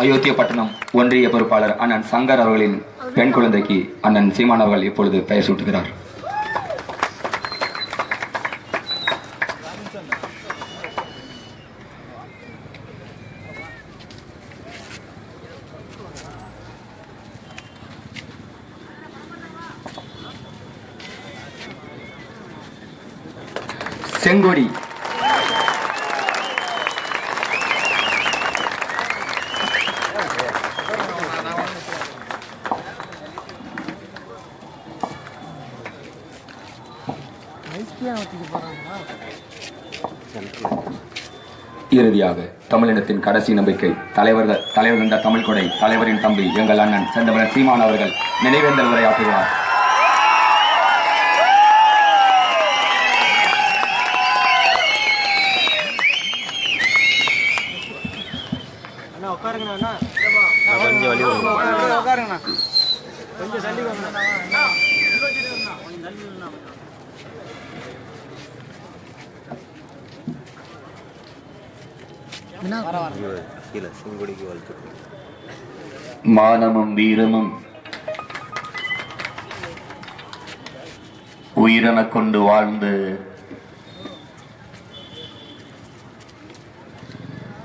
அயோத்தியப்பட்டினம் ஒன்றிய பொறுப்பாளர் அண்ணன் சங்கர் அவர்களின் பெண் குழந்தைக்கு அண்ணன் சீமான் அவர்கள் இப்பொழுது பெயர் சூட்டுகிறார். செங்கொடி இறுதியாக தமிழினத்தின் கடைசி நம்பிக்கை தலைவர் கண்ட தமிழ் கொடை தலைவரின் தம்பி எங்கள் அண்ணன் செந்தமிழன் சீமான் அவர்கள் நினைவேந்தல் உரையாற்றுகிறார். மானமும் வீரமும் உயிரென கொண்டு வாழ்ந்து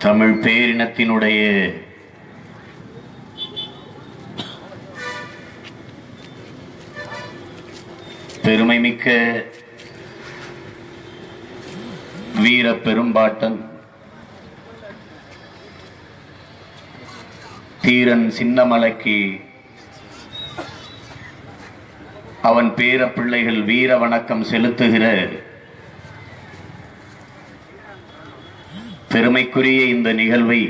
தமிழ் பேரினத்தினுடைய பெருமைமிக்க வீர பெரும்பாட்டன் தீரன் சின்னமலைக்கு அவன் பேர பிள்ளைகள் வீர வணக்கம் செலுத்துகிற பெருமைக்குரிய இந்த நிகழ்வை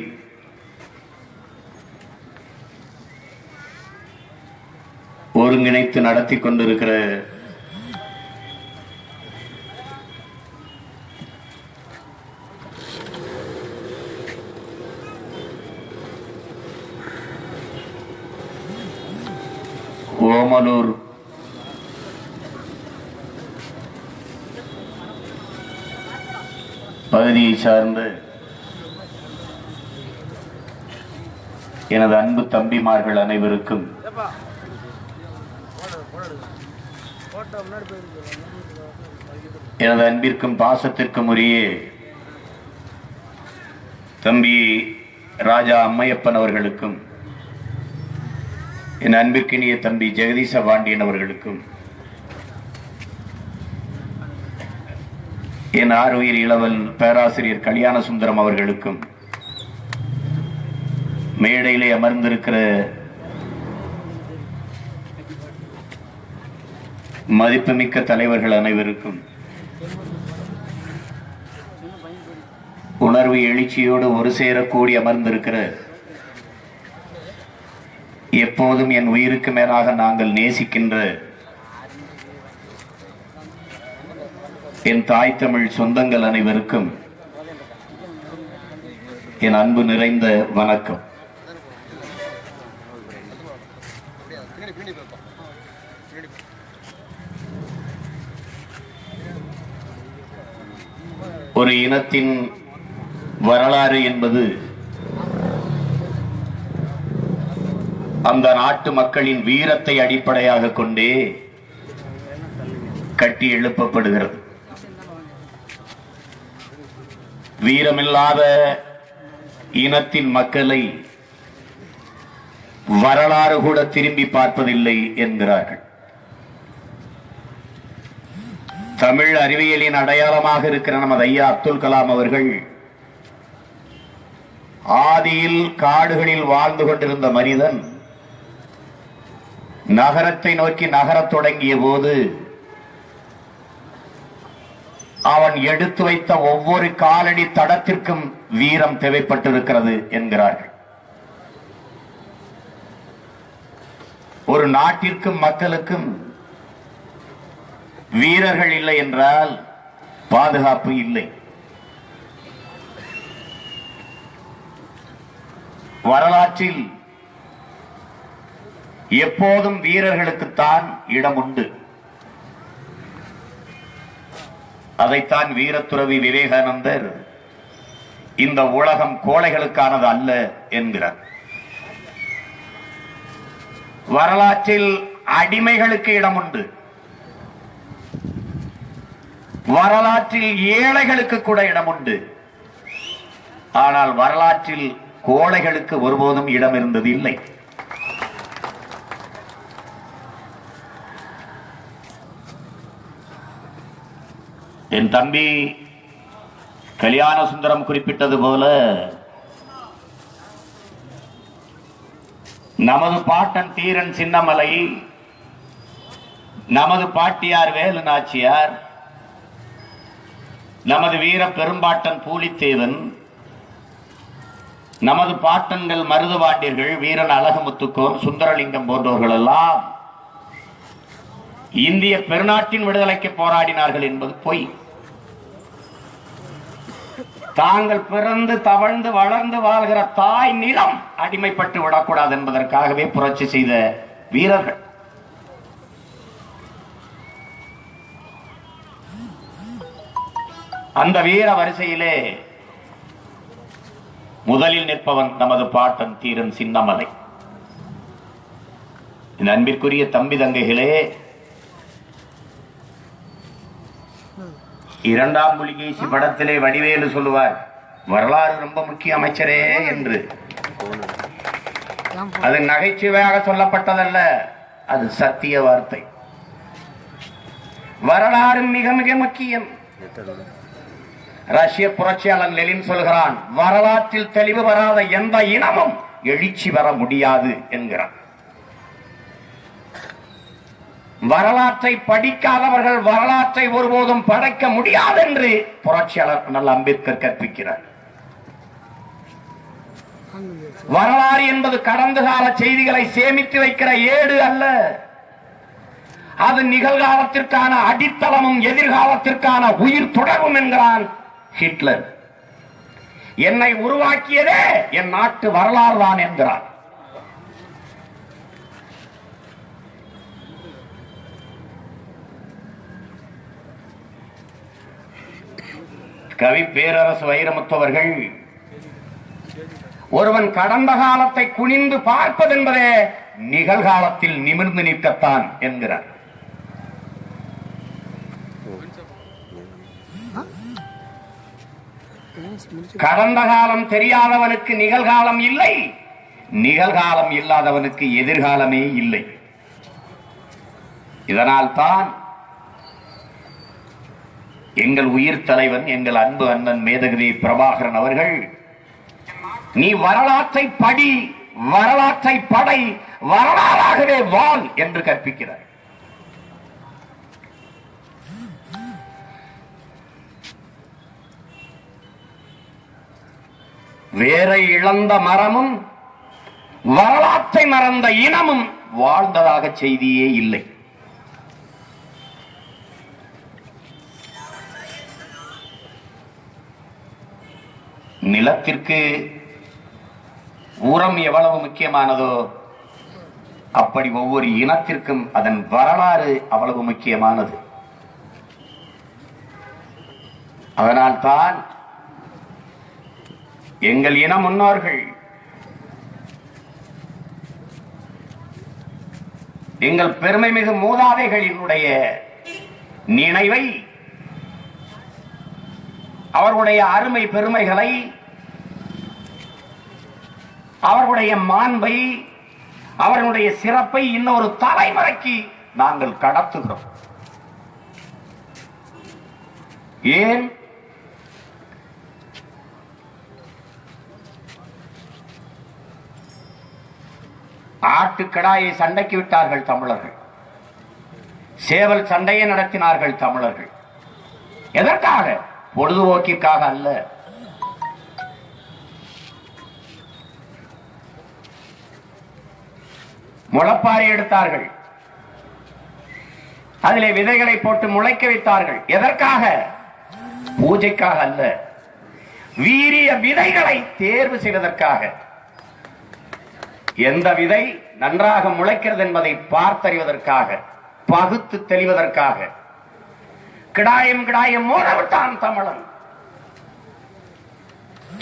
ஒருங்கிணைத்து நடத்தி கொண்டிருக்கிற ஓமலூர் பகுதியை சார்ந்த எனது அன்பு தம்பிமார்கள் அனைவருக்கும் எனது அன்பிற்கும் பாசத்திற்கும் உரிய தம்பி ராஜா அம்மையப்பன் அவர்களுக்கும் என் அன்பிற்கினிய தம்பி ஜெகதீச பாண்டியன் அவர்களுக்கும் என் ஆறுயிர் இளவல் பேராசிரியர் கல்யாண சுந்தரம் அவர்களுக்கும் மேடையிலே அமர்ந்திருக்கிற மதிப்புமிக்க தலைவர்கள் அனைவருக்கும் உணர்வு எழுச்சியோடு ஒரு சேரக்கூடி அமர்ந்திருக்கிற எப்போதும் என் உயிருக்கு மேலாக நாங்கள் நேசிக்கின்ற என் தாய் தமிழ் சொந்தங்கள் அனைவருக்கும் என் அன்பு நிறைந்த வணக்கம். ஒரு இனத்தின் வரலாறு என்பது அந்த நாட்டு மக்களின் வீரத்தை அடிப்படையாக கொண்டே கட்டி எழுப்பப்படுகிறது. வீரமில்லாத இனத்தின் மக்களை வரலாறு கூட திரும்பி பார்ப்பதில்லை என்கிறார்கள். தமிழ் அறிவியலின் அடையாளமாக இருக்கிற நமது ஐயா அப்துல் கலாம் அவர்கள் ஆதியில் காடுகளில் வாழ்ந்து கொண்டிருந்த மனிதன் நகரத்தை நோக்கி நகரத் தொடங்கிய போது அவன் எடுத்து வைத்த ஒவ்வொரு காலடி தடத்திற்கும் வீரம் தேவைப்பட்டிருக்கிறது என்கிறார்கள். ஒரு நாட்டிற்கும் மக்களுக்கும் வீரர்கள் இல்லை என்றால் பாதுகாப்பு இல்லை. வரலாற்றில் எப்போதும் வீரர்களுக்குத்தான் இடம் உண்டு. அதைத்தான் வீரத்துறவி விவேகானந்தர் இந்த உலகம் கோழைகளுக்கானது அல்ல என்கிறார். வரலாற்றில் அடிமைகளுக்கு இடம் உண்டு, வரலாற்றில் ஏழைகளுக்கு கூட இடம் உண்டு. ஆனால் வரலாற்றில் கோழைகளுக்கு ஒருபோதும் இடம் இருந்தது இல்லை. என் தம்பி கல்யாண சுந்தரம் குறிப்பிட்டது போல நமது பாட்டன் தீரன் சின்னமலை, நமது பாட்டியார் வேலு நாச்சியார், நமது வீர பெரும்பாட்டன் பூலித்தேவன், நமது பாட்டன்கள் மருதுபாண்டியர்கள், வீரன் அழகுமுத்துக்கோன், சுந்தரலிங்கம் போன்றவர்கள் எல்லாம் இந்திய பெருநாட்டின் விடுதலைக்கு போராடினார்கள் என்பது பொய். தாங்கள் பிறந்து தவழ்ந்து வளர்ந்து வாழ்கிற தாய் நிலம் அடிமைப்பட்டு விடக்கூடாது என்பதற்காகவே புரட்சி செய்த வீரர்கள். அந்த வீர வரிசையிலே முதலில் நிற்பவன் நமது பாட்டன் தீரன் சின்னமலை. இந்த அன்பிற்குரிய தம்பி தங்கைகளே, இரண்டாம் புலிகேசி படத்திலே வடிவேலு சொல்லுவார், வரலாறு ரொம்ப முக்கிய அமைச்சரே என்று. அது நகைச்சுவையாக சொல்லப்பட்டதல்ல, அது சத்திய வார்த்தை. வரலாறு மிக மிக முக்கியம். ரஷ்ய புரட்சியாளர் லெனின் சொல்கிறான், வரலாற்றில் தெளிவு வராத எந்த இனமும் எழுச்சி பெற முடியாது என்கிறான். வரலாற்றை படிக்காதவர்கள் வரலாற்றை ஒருபோதும் படைக்க முடியாது என்று புரட்சியாளர் நல்ல அம்பேத்கர் கற்பிக்கிறார். வரலாறு என்பது கடந்த கால செய்திகளை சேமித்து வைக்கிற ஏடு அல்ல, அது நிகழ்காலத்திற்கான அடித்தளமும் எதிர்காலத்திற்கான உயிர் தொடர்பும் என்கிறான் ஹிட்லர். என்னை உருவாக்கியதே என் நாட்டு வரலாறு தான் என்கிறார். கவி பேரரசு வைரமுத்தவர்கள், ஒருவன் கடந்த காலத்தை குனிந்து பார்ப்பதென்பதே நிகழ்காலத்தில் நிமிர்ந்து நிற்கத்தான் என்கிறார். கடந்த காலம் தெரியாதவனுக்கு நிகழ்காலம் இல்லை, நிகழ்காலம் இல்லாதவனுக்கு எதிர்காலமே இல்லை. இதனால் தான் எங்கள் உயிர் தலைவன், எங்கள் அன்பு அண்ணன் மேதகவி பிரபாகரன் அவர்கள், நீ வரலாற்றை படி, வரலாற்றை படை, வரலாறாகவே வாழ் என்று கற்பிக்கிறார். வேரை இழந்த மரமும் வரலாற்றை மறந்த இனமும் வாழ்ந்ததாக செய்தியே இல்லை. நிலத்திற்கு உரம் எவ்வளவு முக்கியமானதோ அப்படி ஒவ்வொரு இனத்திற்கும் அதன் வரலாறு அவ்வளவு முக்கியமானது. அதனால்தான் எங்கள் இன முன்னோர்கள், எங்கள் பெருமை மிகு மூதாதைகளினுடைய நினைவை, அவர்களுடைய அருமை பெருமைகளை, அவர்களுடைய மாண்பை, அவர்களுடைய சிறப்பை இன்னொரு தலைமுறைக்கு நாங்கள் கடத்துகிறோம். ஏன்? ஆட்டுக்கடாயை சண்டைக்கு விட்டார்கள் தமிழர்கள், சேவல் சண்டையை நடத்தினார்கள் தமிழர்கள். எதற்காக? பொழுதுபோக்கிற்காக அல்ல. முளைப்பாறை எடுத்தார்கள், அதிலே விதைகளை போட்டு முளைக்க வைத்தார்கள். எதற்காக? பூஜைக்காக அல்ல, வீரிய விதைகளை தேர்வு செய்வதற்காக. எந்த விதை நன்றாக முளைக்கிறது என்பதை பார்த்தறிவதற்காக, பகுத்து தெளிவதற்காக. கிடாயம் கிடாயம் மோதவிட்டான் தமிழன்.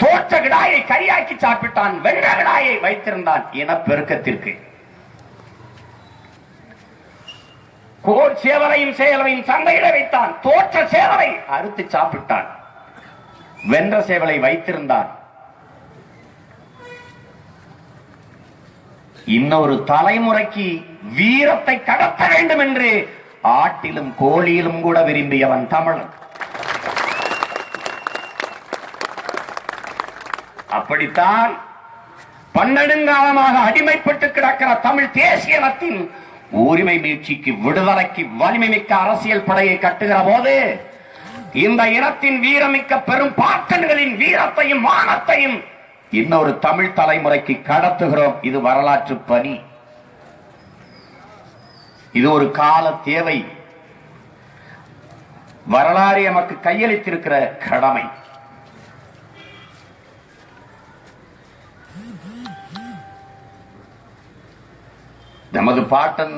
தோற்ற கிடாயை கரியாக்கி சாப்பிட்டான், வென்ற கிடாயை வைத்திருந்தான் இனப்பெருக்கத்திற்கு. சேவலையும் சேவலையும் சந்தையிட வைத்தான், தோற்ற சேவலை அறுத்து சாப்பிட்டான், வென்ற சேவலை வைத்திருந்தான். இன்னொரு தலைமுறைக்கு வீரத்தை கடத்த வேண்டும் என்று ஆட்டிலும் கோழியிலும் கூட விரும்பியவன் தமிழன். அப்படித்தான் பன்னெடுங்காலமாக அடிமைப்பட்டு கிடக்கிற தமிழ் தேசிய இனத்தின் உரிமை மீட்சிக்கு, விடுதலைக்கு வலிமை மிக்க அரசியல் படையை கட்டுகிற போது இந்த இனத்தின் வீரமிக்க பெரும் பாட்டன்களின் வீரத்தையும் மானத்தையும் இன்னொரு தமிழ் தலைமுறைக்கு கடத்துகிறோம். இது வரலாற்று பணி, இது ஒரு கால தேவை, வரலாறு நமக்கு கையளித்திருக்கிற கடமை. நமது பாட்டன்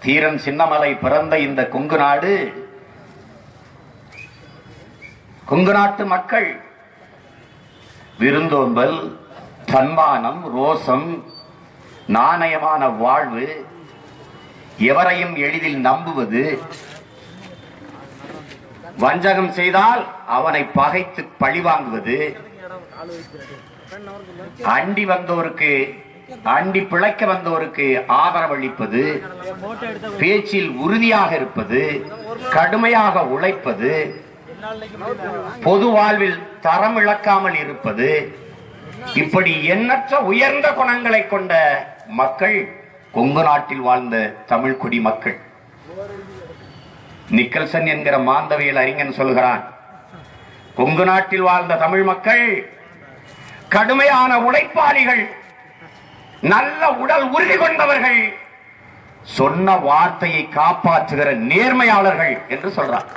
தீரன் சின்னமலை பிறந்த இந்த கொங்கு நாடு, கொங்கு நாட்டு மக்கள் விருந்தோம்பல், தன்மானம், ரோசம், நாணயமான வாழ்வு, எவரையும் எளிதில் நம்புவது, வஞ்சகம் செய்தால் அவனை பகைத்து பழிவாங்குவது, அண்டி வந்தோருக்கு, அண்டி பிழைக்க வந்தோருக்கு ஆதரவளிப்பது, பேச்சில் உறுதியாக இருப்பது, கடுமையாக உழைப்பது, பொது வாழ்வில் தரம் இழக்காமல் இருப்பது, இப்படி எண்ணற்ற உயர்ந்த குணங்களை கொண்ட மக்கள் கொங்கு நாட்டில் வாழ்ந்த தமிழ் குடி மக்கள். நிக்கல்சன் என்கிற மாந்தவியல் அறிஞன் சொல்கிறான், கொங்கு நாட்டில் வாழ்ந்த தமிழ் மக்கள் கடுமையான உழைப்பாளிகள், நல்ல உடல் உறுதி கொண்டவர்கள், சொன்ன வார்த்தையை காப்பாற்றுகிற நேர்மையாளர்கள் என்று சொல்றார்.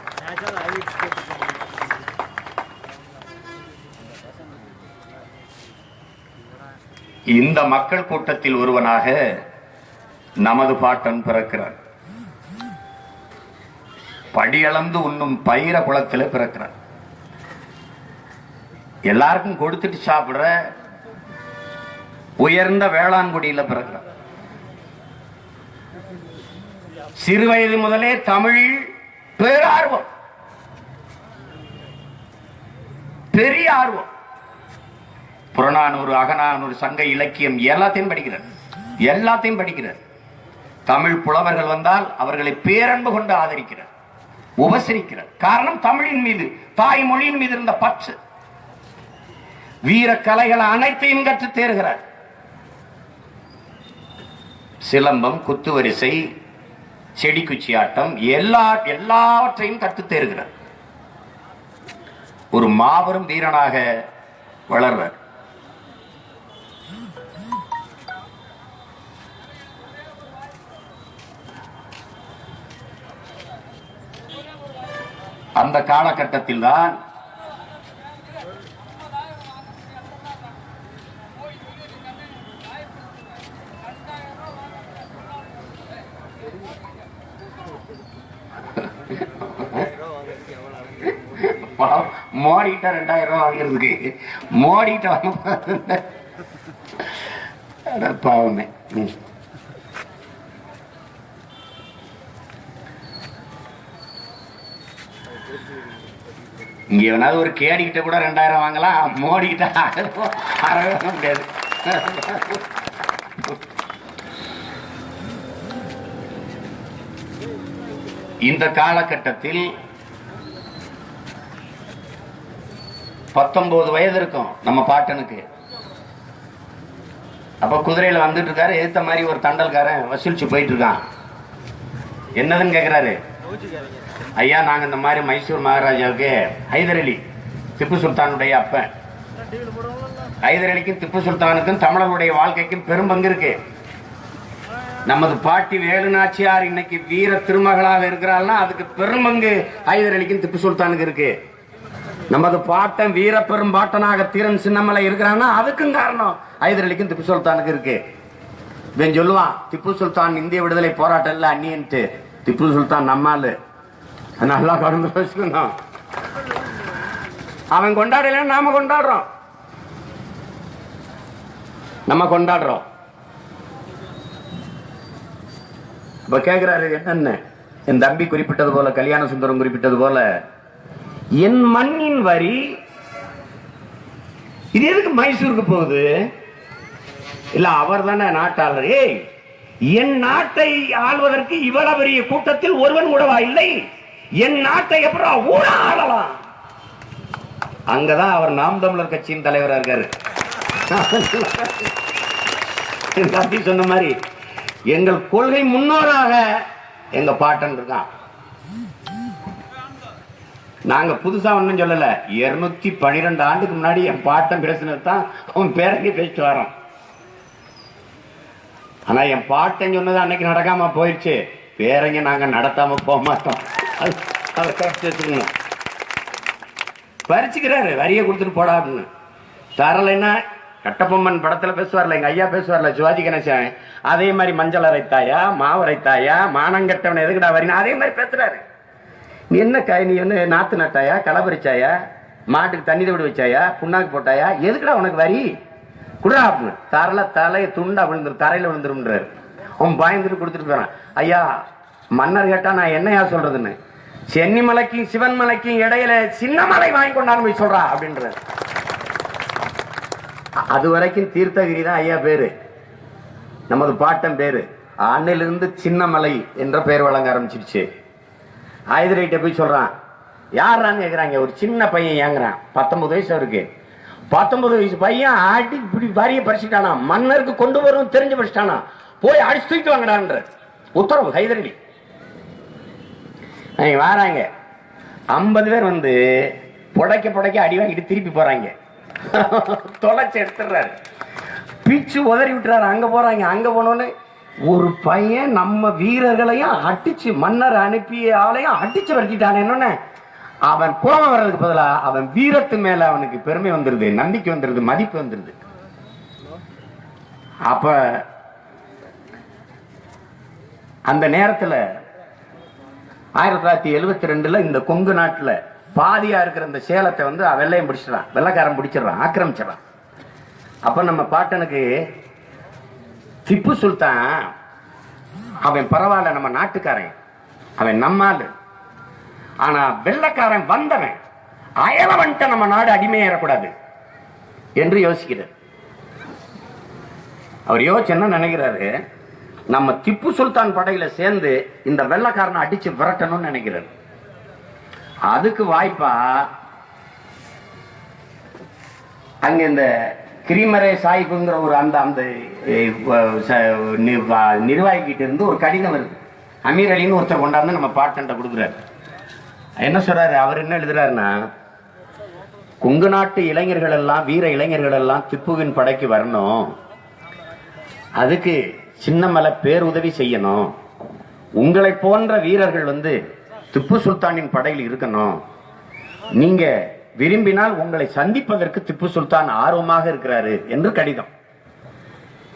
இந்த மக்கள் கூட்டத்தில் ஒருவனாக நமது பாட்டன் பிறக்கிறார். படியளந்து உண்ணும் பயிர குளத்தில் பிறக்கிறார். எல்லாருக்கும் கொடுத்துட்டு சாப்பிடுற உயர்ந்த வேளாண்குடியில பிறக்கிறார். சிறு வயது முதலே தமிழ் பேரார்வம், பெரிய ஆர்வம். புறநானூறு, அகநானூறு, சங்க இலக்கியம் எல்லாத்தையும் படிக்கிறார், எல்லாத்தையும் படிக்கிறார். தமிழ் புலவர்கள் வந்தால் அவர்களை பேரன்பு கொண்டு ஆதரிக்கிறார், உபசரிக்கிறார். காரணம், தமிழின் மீது, தாய்மொழியின் மீது இருந்த பற்று. வீர கலைகள் அனைத்தையும் கற்று தேர்கிறார். சிலம்பம், குத்துவரிசை, செடி குச்சி ஆட்டம், எல்லாவற்றையும் கற்று தேர்கிறார். ஒரு மாபெரும் வீரனாக வளர்வார். அந்த காலகட்டத்தில் தான் மோடிட்ட 2000 ரூபாய் வாங்கிறதுக்கு மோடிட்ட பாவமே. இங்க எவனாவது ஒரு கேடிக்கிட்ட கூட 2000 வாங்கலாம், மோடிக்கிட்ட அறவே முடியாது. இந்த காலகட்டத்தில் 19 வயது இருக்கும் நம்ம பாட்டனுக்கு. அப்ப குதிரையில வந்துட்டு இருக்காரு. ஏத்த மாதிரி ஒரு தண்டல்காரன் வசூலிச்சு போயிட்டு இருக்கான். என்னதுன்னு கேக்குறாரு. ஐயா, நாங்க இந்த மாதிரி மைசூர் மகாராஜாவுக்கு ஹைதர் அலி, திப்பு சுல்தானுடைய அப்பன், ஹைதர் அலிக்கும் திப்பு சுல்தானுக்கும் தமிழர்களுடைய வாழ்க்கைக்கும் பெரும் பங்கு இருக்கு. நமது பாட்டி வேலு நாச்சியார் இன்னைக்கு வீர திருமகளாக இருக்கிறாள்னா அதுக்கு பெரும் பங்கு ஹைதர் அலிக்கும் திப்பு சுல்தானுக்கு இருக்கு. நமது பாட்டன் வீர பெரும் பாட்டனாக தீரன் சின்னமலை இருக்கிறான்னா அதுக்கும் காரணம் ஹைதர் அலிக்கும் திப்பு சுல்தானுக்கு இருக்கு. இவன் சொல்லுவான், திப்பு சுல்தான் இந்திய விடுதலை போராட்டம் இல்ல அந்நியன்ட்டு, திப்பு சுல்தான் நம்மாலு, நல்லா கடந்து வச்சுக்கணும். அவன் கொண்டாடல, நாம கொண்டாடுறோம். நம்ம கொண்டாடுறோம். இப்ப கேட்கிறாரு என்னன்னு, என் தம்பி குறிப்பிட்டது போல, கல்யாண சுந்தரம் குறிப்பிட்டது போல, என் மண்ணின் வரி இது எதுக்கு மைசூருக்கு போகுது? இல்ல அவர் தானே நாட்டாளர். என் நாட்டை ஆள்வதற்கு இவ்வளவு பெரிய கூட்டத்தில் ஒருவன் கூடவா இல்லை? என் நாட்டை எப்படி ஊழ ஆளலாம்? அங்கதான் அவர் நாம் தமிழர் கட்சியின் தலைவராக இருக்காரு. தம்பி சொன்ன மாதிரி எங்கள் கொள்கை முன்னோராக எங்க பாட்டன் இருக்கான். நாங்க புதுசா ஒண்ணும் சொல்லல. 212 ஆண்டுக்கு முன்னாடி என் பாட்டன் பேசினது தான் அவன் பேரங்க பேசிட்டு வரோம். ஆனா என் பாட்டன் சொன்னது அன்னைக்கு நடக்காம போயிடுச்சு. பேரங்க நாங்க நடத்தாம போக மாட்டோம். அதை வச்சுக்கணும். பறிச்சுக்கிறாரு, வரியை கொடுத்துட்டு போடா அப்படின்னு. தரலைன்னா கட்டபொம்மன் படத்துல பேசுவார்ல, எங்க ஐயா பேசுவார்ல, சிவாஜி கணேசன், அதே மாதிரி மஞ்சள் அரைத்தாயா, மாவு அரைத்தாயா, மானங்கட்டவன் எதுக்குடா வரினா அதே மாதிரி பேசுறாரு. நீ என்ன நீ வந்து நாத்து நட்டாயா, களை பறிச்சாயா, மாட்டுக்கு தண்ணி விட வச்சாயா, புண்ணாக்கு போட்டாயா, எதுக்குடா உனக்கு வரி குடா அப்படின்னு. தரல தலையை துண்டா விழுந்துரும், தரையில விழுந்துரும்ன்றாரு. அவன் பயந்துட்டு கொடுத்துட்டு போறான். ஐயா மன்னர் கேட்டா நான் என்னையா சொல்றதுன்னு, சென்னி மலைக்கும் சிவன் மலைக்கும் இடையில சின்ன மலை வாங்கி கொண்டாந்து போய் சொல்றா அப்படின்ற. அது வரைக்கும் தீர்த்தகிரி தான் ஐயா பேரு, நமது பாட்டன் பேரு. அன்னையிலிருந்து சின்ன மலை என்ற பெயர் வழங்க ஆரம்பிச்சிருச்சு. ஆயுதரைட்ட போய் சொல்றான். யாரான்னு கேக்குறாங்க. ஒரு சின்ன பையன் ஏங்குறான், 19 வயசு இருக்கு. 19 வயசு பையன் ஆட்டி இப்படி வரிய பறிச்சுட்டானா, மன்னருக்கு கொண்டு வரும் தெரிஞ்சு பறிச்சுட்டானா, போய் அடிச்சு தூக்கிட்டு வாங்கடான்ற உத்தரவு ஹைதரடி. வாராங்க 50 பேர் வந்து புடைக்க அடி வாங்கிட்டு திருப்பி போறாங்க. தொலைச்சு எடுத்துறாரு, பிச்சு உதறி விட்டுறாரு. அங்க போறாங்க. அங்க போனோன்னு ஒரு பையன் நம்ம வீரர்களையும் அடிச்சு, மன்னர் அனுப்பிய ஆளையும் அடிச்சு வரைக்கிட்டான். என்னன்னு அவன் கோபம் வர்றதுக்கு பதிலா அவன் வீரத்து மேல அவனுக்கு பெருமை வந்துருது, நம்பிக்கை வந்துருது, மதிப்பு வந்துருது. அப்ப அந்த நேரத்துல 1972 இந்த கொங்கு நாட்டுல பாதியா இருக்கிற இந்த சேலத்தை வந்து வெள்ளையம் பிடிச்சிடறான், வெள்ளைக்காரன் பிடிச்சிடறான், ஆக்கிரமிச்சிடறான். அப்ப நம்ம பாட்டனுக்கு திப்பு சுல்தான் அவன் பரவாயில்ல, நம்ம நாட்டுக்காரன், அவன் நம்மால். ஆனா வெள்ளைக்காரன் வந்தவன் அயலவன்ட்ட நம்ம நாடு அடிமையேறக்கூடாது என்று யோசிக்கிறார். அவர் யோசிச்சு என்ன நினைக்கிறாரு, நம்ம திப்பு சுல்தான் படையில சேர்ந்து இந்த வெள்ளைக்காரனை அடிச்சு விரட்டணும்னு நினைக்கிறார். அதுக்கு வாய்ப்பா அங்க இந்த கிரிமரே சாஹிப்ங்கிற ஒரு அந்த நிர்வாகிக்கிட்ட இருந்து ஒரு கடிதம் வருது. அமீர் அலின்னு ஒருத்தர் கொண்டாந்து நம்ம பாட்டன்ட்ட கொடுக்குறாரு. என்ன சொல்றாரு, அவர் என்ன எழுதுறாருன்னா, கொங்கு நாட்டு இளைஞர்கள் எல்லாம், வீர இளைஞர்கள் எல்லாம் திப்புவின் படைக்கு வரணும், அதுக்கு சின்னமலை பேருதவி செய்யணும், உங்களை போன்ற வீரர்கள் வந்து திப்பு சுல்தானின் படையில் இருக்கணும், நீங்க விரும்பினால் உங்களை சந்திப்பதற்கு திப்பு சுல்தான் ஆர்வமாக இருக்கிறாரு என்று கடிதம்.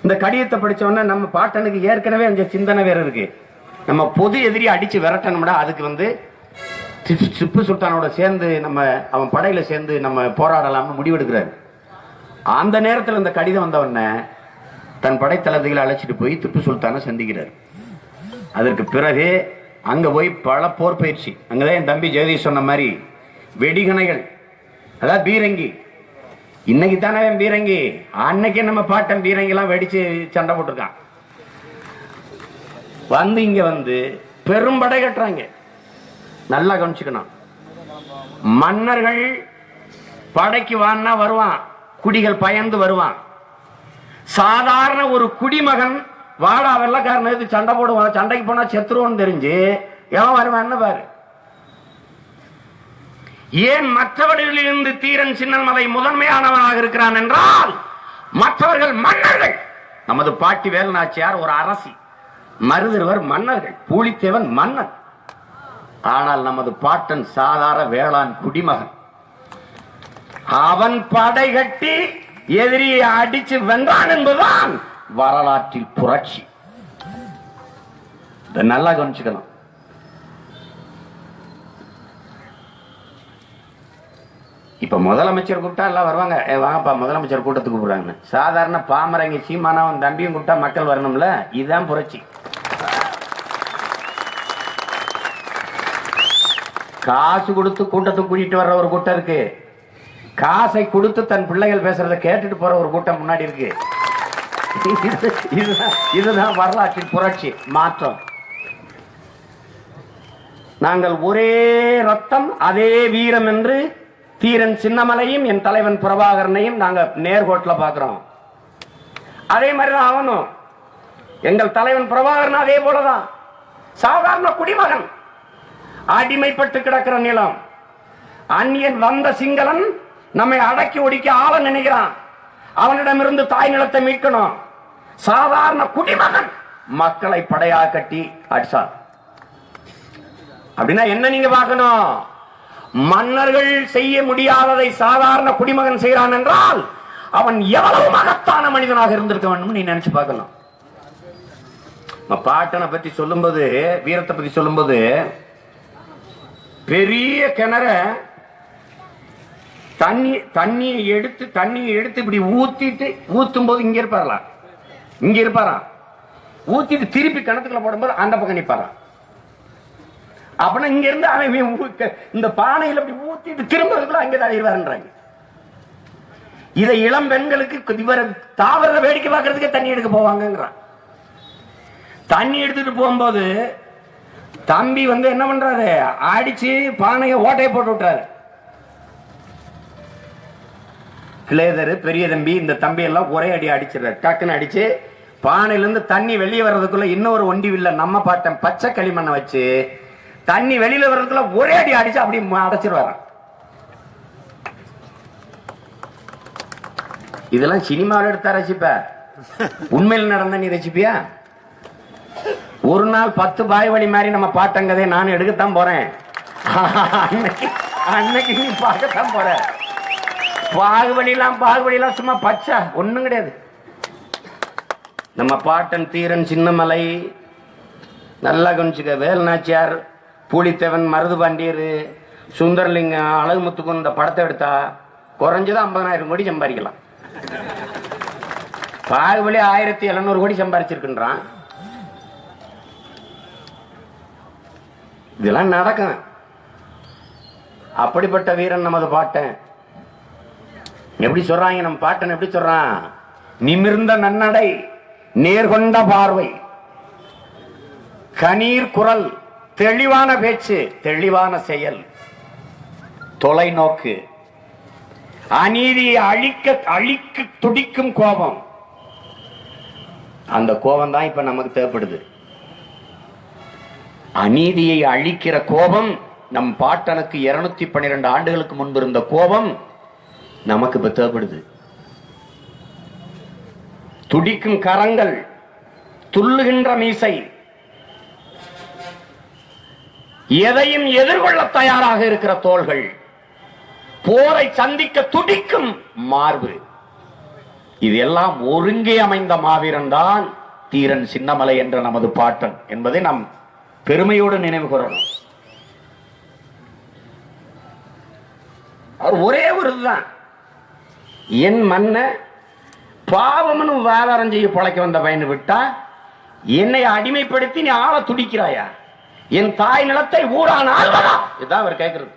இந்த கடிதத்தை படிச்சோன்னா நம்ம பாட்டனுக்கு ஏற்கனவே அந்த சிந்தனை வேற இருக்கு. நம்ம பொது எதிரி அடிச்சு விரட்டணும்டா, அதுக்கு வந்து திப்பு சுல்தானோட சேர்ந்து நம்ம அவன் படையில சேர்ந்து நம்ம போராடலாம்னு முடிவெடுக்கிறாரு. அந்த நேரத்தில் இந்த கடிதம் வந்தவொடனே தன் படைத்தளபதிகளை அழைச்சிட்டு போய் திப்பு சுல்தானை சந்திக்கிறார். அதற்கு பிறகு அங்க போய் பல போர் பயிற்சி. அங்கதான் என் தம்பி ஜெகதீஷ் சொன்ன மாதிரி வெடிகணைகள், அதாவது பீரங்கி. இன்னைக்கு தானே பீரங்கி, அன்னைக்கே நம்ம பாட்டன் பீரங்கி எல்லாம் வெடிச்சு சண்டை போட்டிருக்கான். வந்து இங்க வந்து பெரும்படை கட்டுறாங்க. நல்லா கவனிச்சுக்கணும், மன்னர்கள் படைக்கு வான்னா வருவான், குடிகள் பயந்து வருவான். சாதாரண ஒரு குடிமகன் வாடா வெள்ளக்காரனுக்கு சண்டை போடுவான், சண்டைக்கு போனா செத்துருவோன்னு தெரிஞ்சு எவன் வருவான்னு பாரு. ஏன் மற்றவர்களிலிருந்து தீரன் சின்னமலை முதன்மையானவனாக இருக்கிறான் என்றால், மற்றவர்கள் மன்னர்கள். நமது பாட்டி வேலுநாச்சியார் ஒரு அரசி, மருதிருவர் மன்னர்கள், பூலித்தேவன் மன்னன். ஆனால் நமது பாட்டன் சாதாரண வேளாண் குடிமகன். அவன் படை கட்டி எதிரியை அடிச்சு வென்றான் என்பதுதான் வரலாற்றில் புரட்சி. நல்லா கவனிச்சுக்கணும். இப்ப முதலமைச்சர் கூப்பிட்டா எல்லாம் வருவாங்க. வாங்கப்பா முதலமைச்சர் கூட்டத்துக்கு கூப்பிடுறாங்க. சாதாரண பாமரங்க சீமானவன் தம்பியும் கூப்பிட்டா மக்கள் வரணும்ல. இதுதான் புரட்சி. காசு கொடுத்து கூட்டத்துக்கு கூட்டிட்டு வர்ற ஒரு கூட்டம் இருக்கு. காசை கொடுத்து தன் பிள்ளைகள் பேசுறத கேட்டுட்டு போற ஒரு கூட்டம் முன்னாடி இருக்கு. இதுதான் வரலாற்றின் புரட்சி மாற்றம். நாங்கள் ஒரே ரத்தம் அதே வீரம் என்று தீரன் சின்னமலையும் என் தலைவன் பிரபாகரனையும் நாங்க நேர்கோட்டில் பார்க்கிறோம். அதே மாதிரிதான் அவனும். எங்கள் தலைவன் பிரபாகரன் அதே போலதான் சாதாரண குடிமகன். அடிமைப்பட்டு கிடக்கிற நிலம். அந்நியன் வந்த சிங்களன் நம்மை அடக்கி ஒடுக்கி ஆள நினைக்கிறான். அவனிடமிருந்து தாய் நிலத்தை மீட்கணும். சாதாரண குடிமகன் மக்களை படையா கட்டி அடிச்சான். அப்படின்னா என்ன நீங்க பார்க்கணும்? மன்னர்கள் செய்ய முடியாததை சாதாரண குடிமகன் செய்கிறான் என்றால் அவன் எவ்வளவு மகத்தான மனிதனாக இருந்திருக்க வேண்டும் நீ நினைச்சு பார்க்கணும். பாட்டனை பத்தி சொல்லும்போது, வீரத்தை பத்தி சொல்லும்போது, பெரிய கிணற தண்ணியை எடுத்து இப்படி ஊத்தும் போது இங்க இருப்பாராம். ஊத்திட்டு திருப்பி கிணத்துக்குள்ள போடும்போது அந்த பக்கம் நிப்பாராம். அப்படின்னா இங்க இருந்து அவன் இந்த பானையில் அப்படி ஊத்திட்டு திரும்புறதுக்குள்ள அங்கே தள்ளிடுவாருன்றாங்க. இதை இளம் பெண்களுக்கு இவரை தாவர வேடிக்கை பார்க்கறதுக்கே தண்ணி எடுக்க போவாங்கிறான். தண்ணி எடுத்துட்டு போகும்போது தம்பி என்ன பண்றாரு, அடிச்சு பானையை ஓட்டையை போட்டு விட்டாரு. கிளேதர் பெரிய தம்பி இந்த தம்பி எல்லாம் ஒரே அடி அடிச்சிடறாரு. டக்குன்னு அடிச்சு பானையிலிருந்து தண்ணி வெளியே வர்றதுக்குள்ள இன்னொரு ஒண்டி வில்ல நம்ம பாட்டன் பச்சை களிமண்ணை வச்சு தண்ணி வெளியில வர்றதுக்குள்ள ஒரே அடி அடிச்சு அப்படி அடைச்சிருவாரு. இதெல்லாம் சினிமாவில் எடுத்தா ரசிப்ப, உண்மையில் நடந்த நீ ரசிப்பியா? ஒரு நாள் 10 பாய் வழி மாதிரி நம்ம பாட்டங்கதை நான் எடுக்கத்தான் போறேன். அன்னைக்கு நீ பார்க்கத்தான் போற. பாகுபலிலாம் சும்மா பச்சை ஒண்ணும் கிடையாது. நம்ம பாட்டன் தீரன் சின்னமலை, நல்லா கவனிச்சுக்க, வேல்நாச்சியார், பூலித்தேவன், மருது பாண்டியர், சுந்தரலிங்கம், அழகுமுத்துக்கு இந்த படத்தை எடுத்தா குறைஞ்சது 50,000 கோடி சம்பாதிக்கலாம். பாகுபலி 1700 கோடி சம்பாதிச்சிருக்கின்றான். இதெல்லாம் நடக்கும். அப்படிப்பட்ட வீரன் நமது பாட்டன். எப்படி சொல்றாங்க நம்ம பாட்டன்? எப்படி சொல்றான்? நிமிர்ந்த நன்னடை, நேர்கொண்ட பார்வை, கணீர் குரல், தெளிவான பேச்சு, தெளிவான செயல், தொலைநோக்கு, அநீதியை அழிக்க துடிக்கும் கோபம். அந்த கோபம் தான் இப்ப நமக்கு தேவைப்படுது. அநீதியை அழிக்கிற கோபம் நம் பாட்டனுக்கு 212 ஆண்டுகளுக்கு முன்பு இருந்த கோபம் நமக்கு இப்ப தேவைப்படுது. துடிக்கும் கரங்கள், துள்ளுகின்ற மீசை, எதையும் எதிர்கொள்ள தயாராக இருக்கிற தோள்கள், போரை சந்திக்க துடிக்கும் மார்பு, இது எல்லாம் ஒருங்கே அமைந்த மாவீரன் தான் தீரன் சின்னமலை என்ற நமது பாட்டன் என்பதை நாம் பெருமையோடு நினைவு கூறணும். அவர் ஒரே ஒரு இதுதான், என் மண்ண பாவம்னு வியாபாரம் செய்ய பொழைக்க வந்த பையனை விட்டா என்னை அடிமைப்படுத்தி நீ ஆள துடிக்கிறாயா? என் தாய் நிலத்தை ஊரான ஆள்வதா? இதுதான் அவர் கேட்கிறது.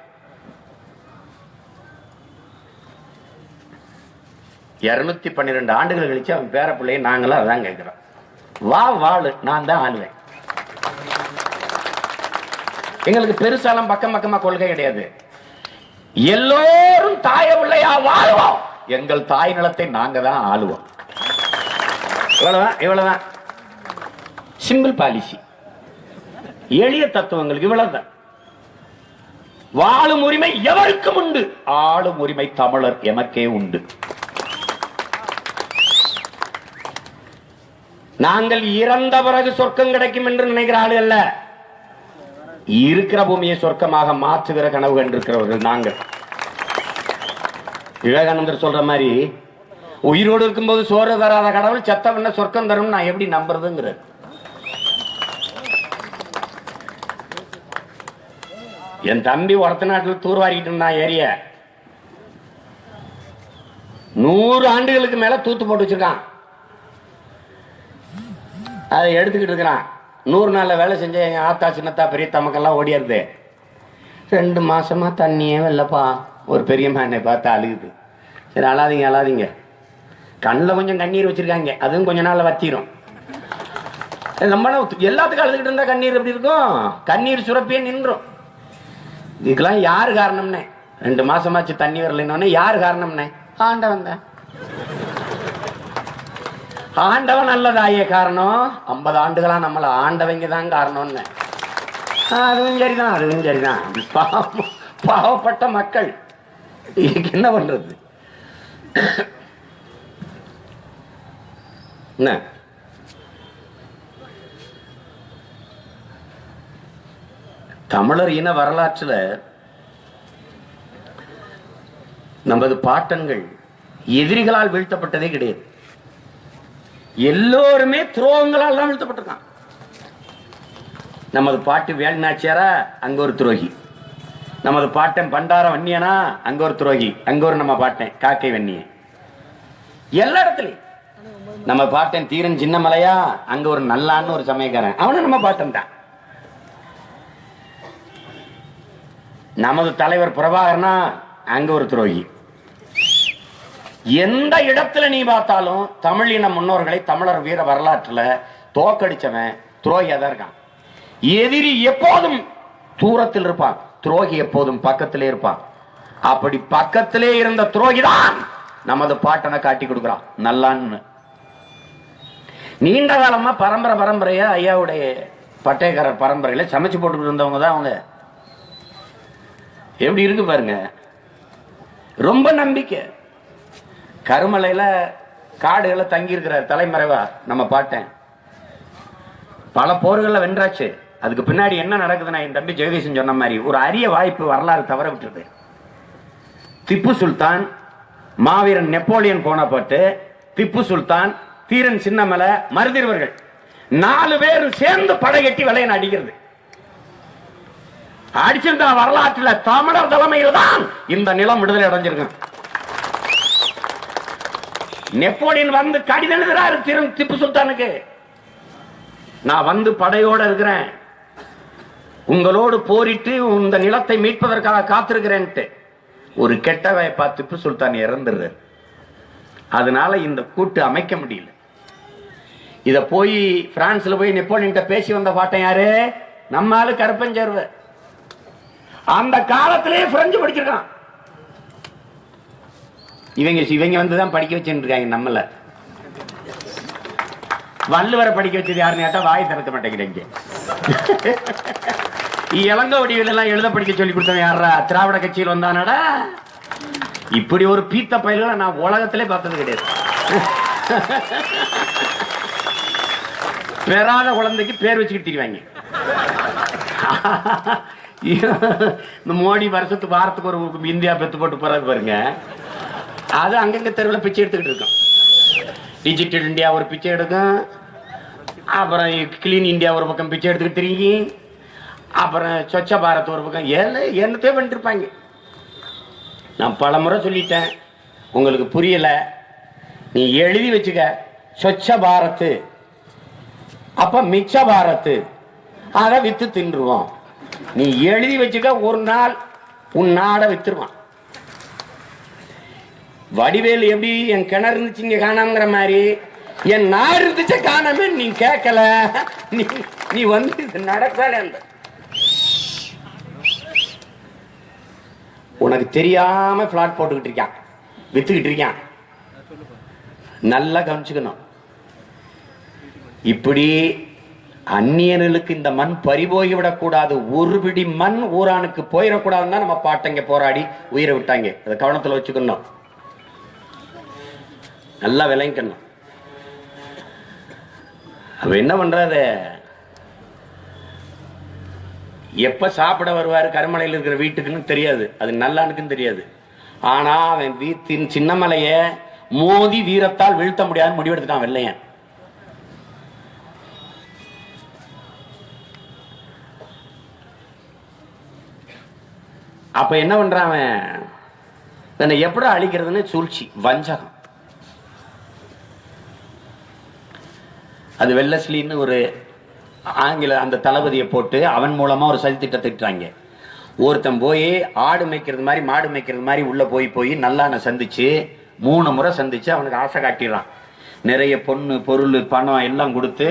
212 ஆண்டுகள் கழிச்சு அவன் பேர பிள்ளைய நாங்களும் அதான் கேட்கிறோம். வாழு, நான் தான் ஆளுவேன். எங்களுக்கு பெருசாலம் பக்கம் பக்கமா கொள்கை கிடையாது. எல்லோரும் தாய பிள்ளையா வாழ்வோம், எங்கள் தாய் நிலத்தை நாங்க தான் ஆளுவோம். இவ்வளவுதான். சிம்பிள் பாலிசி, எளிய தத்துவங்களுக்கு இவ்வளவுதான். வாழும் உரிமை எவருக்கும் உண்டு, ஆளும் உரிமை தமிழர் எமக்கே உண்டு. நாங்கள் இறந்த பிறகு சொர்க்கம் கிடைக்கும் என்று நினைக்கிற ஆளு அல்ல, இருக்கிற பூமியை சொர்க்கமாக மாற்றுகிற கனவு கண்டிருக்கிறவர்கள் நாங்கள். விவேகானந்தர் சொல்ற மாதிரி, உயிரோடு இருக்கும்போது சோறு தராத கடவுள் செத்த பண்ண சொர்க்கம் தரும் நான் எப்படி நம்புறதுங்கிற. என் தம்பி ஒருத்த நாட்டில் தூர்வாரிக்கிட்டு இருந்தான் ஏரிய. 100 ஆண்டுகளுக்கு மேல தூத்து போட்டு வச்சிருக்கான். அதை எடுத்துக்கிட்டு இருக்கிறான். 100 நாள்ல வேலை செஞ்ச எங்க ஆத்தா சின்னத்தா பெரிய தமக்கெல்லாம் ஓடியாருது. 2 மாசமா தண்ணியே வெள்ளப்பா. ஒரு பெரியம்மா என்னை பார்த்து அழுகுது. சரி அழாதீங்க அழாதீங்க, கண்ணில் கொஞ்சம் கண்ணீர் வச்சிருக்காங்க, அதுவும் கொஞ்ச நாள்ல வத்திரும். நம்ம எல்லாத்துக்கும் அழுதுகிட்டு இருந்தா கண்ணீர் எப்படி இருக்கும்? கண்ணீர் சுரப்பியே நின்றும். இதுக்கெல்லாம் யாரு காரணம்னே? 2 மாசமாச்சு தண்ணி வரலன்னு யாரு காரணம்னே? ஆண்டவன் தான். ஆண்டவன் அல்லதாயே காரணம். 50 ஆண்டுகளா நம்மள ஆண்டவங்க தான் காரணம்னு. அதுவும் சரிதான், அதுவும் சரிதான். பாவப்பட்ட மக்கள், இதுக்கு என்ன பண்றது? என்ன தமிழர் இன வரலாற்றில் நமது பாட்டன்கள் எதிரிகளால் வீழ்த்தப்பட்டதே கிடையாது. எல்லோருமே துரோகங்களால் தான் வீழ்த்தப்பட்டிருக்கான். நமது பாட்டு வேலுநாச்சியாரா, அங்க ஒரு துரோகி. நமது பாட்டன் பண்டார வன்னியனா, அங்க ஒரு துரோகி. அங்க ஒரு நம்ம பாட்டன் காக்கை வன்னியன். எல்லா இடத்துலயும் நம்ம பாட்டன் தீரன் சின்னமலையா, அங்க ஒரு நல்லான்னு ஒரு சமயக்காரன், அவனும் நம்ம பாட்டன் தான். நமது தலைவர் பிரபாகரனா, அங்க ஒரு துரோகி. எந்த இடத்துல நீ பார்த்தாலும் தமிழின முன்னோர்களை தமிழர் வீர வரலாற்றுல தோக்கடிச்சவன் துரோகியா தான் இருக்கான். எதிரி எப்போதும் தூரத்தில் இருப்பான், துரோகி எப்போதும் பக்கத்திலே இருப்பான். அப்படி பக்கத்திலே இருந்த துரோகி தான் நமது பாட்டனை காட்டி கொடுக்கிறான் நல்லான்னு. நீண்ட காலமா பரம்பரை பரம்பரையா ஐயாவுடைய பட்டயக்காரர் பரம்பரையில சமைச்சு போட்டு இருந்தவங்க தான் அவங்க. எப்படி இருக்கு பாருங்க, ரொம்ப நம்பிக்கை. கருமலையில காடுகளை தங்கி இருக்கிறார் தலைமறைவா நம்ம பாட்டேன். பல போர்களை வென்றாச்சு. அதுக்கு பின்னாடி என்ன நடக்குதுன்னா, என் தம்பி ஜெகதீசன் சொன்ன மாதிரி ஒரு அரிய வாய்ப்பு வரலாறு தவற விட்டுருது. திப்பு சுல்தான், மாவீரன் நெப்போலியன் போனப்பட்டு, திப்பு சுல்தான், தீரன் சின்னமலை, மருதிருவர்கள் 4 பேர் சேர்ந்து படைகட்டி விளையன் அடிக்கிறது. அடிச்சிருந்த வரலாற்றில் தமிழர் தலைமையில் தான் இந்த நிலம் விடுதலை அடைஞ்சிருக்கு. நெப்போலியன் வந்து கடிதம் எழுதுறாரு திப்பு சுல்தானுக்கு, நான் வந்து படையோட இருக்கிறேன், உங்களோடு போரிட்டு இந்த நிலத்தை மீட்பதற்காக காத்திருக்கிறேன். ஒரு கெட்ட வாய்ப்பா திப்பு சுல்தான் இறந்துடுறாரு. அதனால இந்த கூட்டு அமைக்க முடியல. இத போய் பிரான்ஸ்ல போய் நெப்போலியன் பேசி வந்த பாட்டன் யாரு? நம்ம ஆளு கருப்பஞ்சேர்வு. அந்த காலத்திலேயே பிரெஞ்சு படிச்சிருக்கான். இவங்க வந்துதான் படிக்க வச்சுட்டு இருக்காங்க. நம்மள வள்ளுவரை படிக்க வச்சது யாருன்னு கேட்டா வாய் திறக்க மாட்டேங்கிறீங்க. இளங்கோ வடிவில் எல்லாம் எழுத படிக்க சொல்லி கொடுத்தவன் யாரா? திராவிட கட்சியில் வந்தானடா. இப்படி ஒரு பீத்த பயில்களை நான் உலகத்திலே பார்த்தது கிடையாது. பெறாத குழந்தைக்கு பேர் வச்சுக்கிட்டு திரிவாங்க. இந்த மோடி வருஷத்துக்கு வாரத்துக்கு ஒரு இந்தியா பெத்து போட்டு போறது பாருங்க. அது அங்கங்க தெருவில் பிச்சை எடுத்துக்கிட்டு இருக்கும். டிஜிட்டல் இந்தியா ஒரு பிச்சை எடுக்கும், அப்புறம் கிளீன் இந்தியா ஒரு பக்கம் பிச்சை எடுத்துக்கிட்டு தெரியுங்க, அப்புறம் ஸ்வச்ச பாரத் ஒரு பக்கம் என்னத்தே பண்ணிட்டு இருப்பாங்க. நான் பல முறை சொல்லிட்டேன், உங்களுக்கு புரியல, நீ எழுதி வச்சுக்க. ஸ்வச்ச பாரத், அப்ப மிச்ச பாரத், அதை வித்து தின்றுவோம். நீ எழுதி வச்சுக்க, ஒரு நாள் உன் நாடை வித்துருவான். வடிவேல் எப்படி என் கிணறு இருந்துச்சு இங்க காணாமங்கிற மாதிரி என் நாடு இருந்துச்சு காணாம நீ கேட்கல. நீ வந்து நடக்கல. உனக்கு தெரியாம பிளாட் போட்டுக்கிட்டு இருக்கான், வித்துக்கிட்டு இருக்கான். நல்லா கவனிச்சுக்கணும். இப்படி அந்நியர்களுக்கு இந்த மண் பறிபோகிவிடக் கூடாது, ஒரு பிடி மண் ஊரானுக்கு போயிடக்கூடாதுன்னு தான் நம்ம பாட்டங்க போராடி உயிரை விட்டாங்க. அதை கவனத்தில் வச்சுக்கணும், நல்லா விளங்கணும். அவ என்ன பண்றாரு, எப்ப சாப்பிட வருவாரு கருமலையில் இருக்கிற வீட்டுக்குன்னு தெரியாது, அது நல்லானுக்குன்னு தெரியாது. ஆனா அவன் வீட்டின் சின்னமலைய மோதி வீரத்தால் வீழ்த்த முடியாதுன்னு முடிவெடுத்துட்டான் வெள்ளையன். அப்ப என்ன பண்றான், என்னை எப்படி அழிக்கிறதுன்னு சூழ்ச்சி, வஞ்சகம். அது வெல்லஸ்லின்னு ஒரு ஆங்கில அந்த தளபதியை போட்டு அவன் மூலமா ஒரு சதி திட்டத்தை திட்டாங்க. ஒருத்தன் போய் ஆடு மேய்க்கிறது மாதிரி மாடு மேய்க்கிறது மாதிரி உள்ள போய் நல்லான சந்திச்சு 3 முறை சந்திச்சு அவனுக்கு ஆசை காட்டிடுறான். நிறைய பொண்ணு பொருள் பணம் எல்லாம் கொடுத்து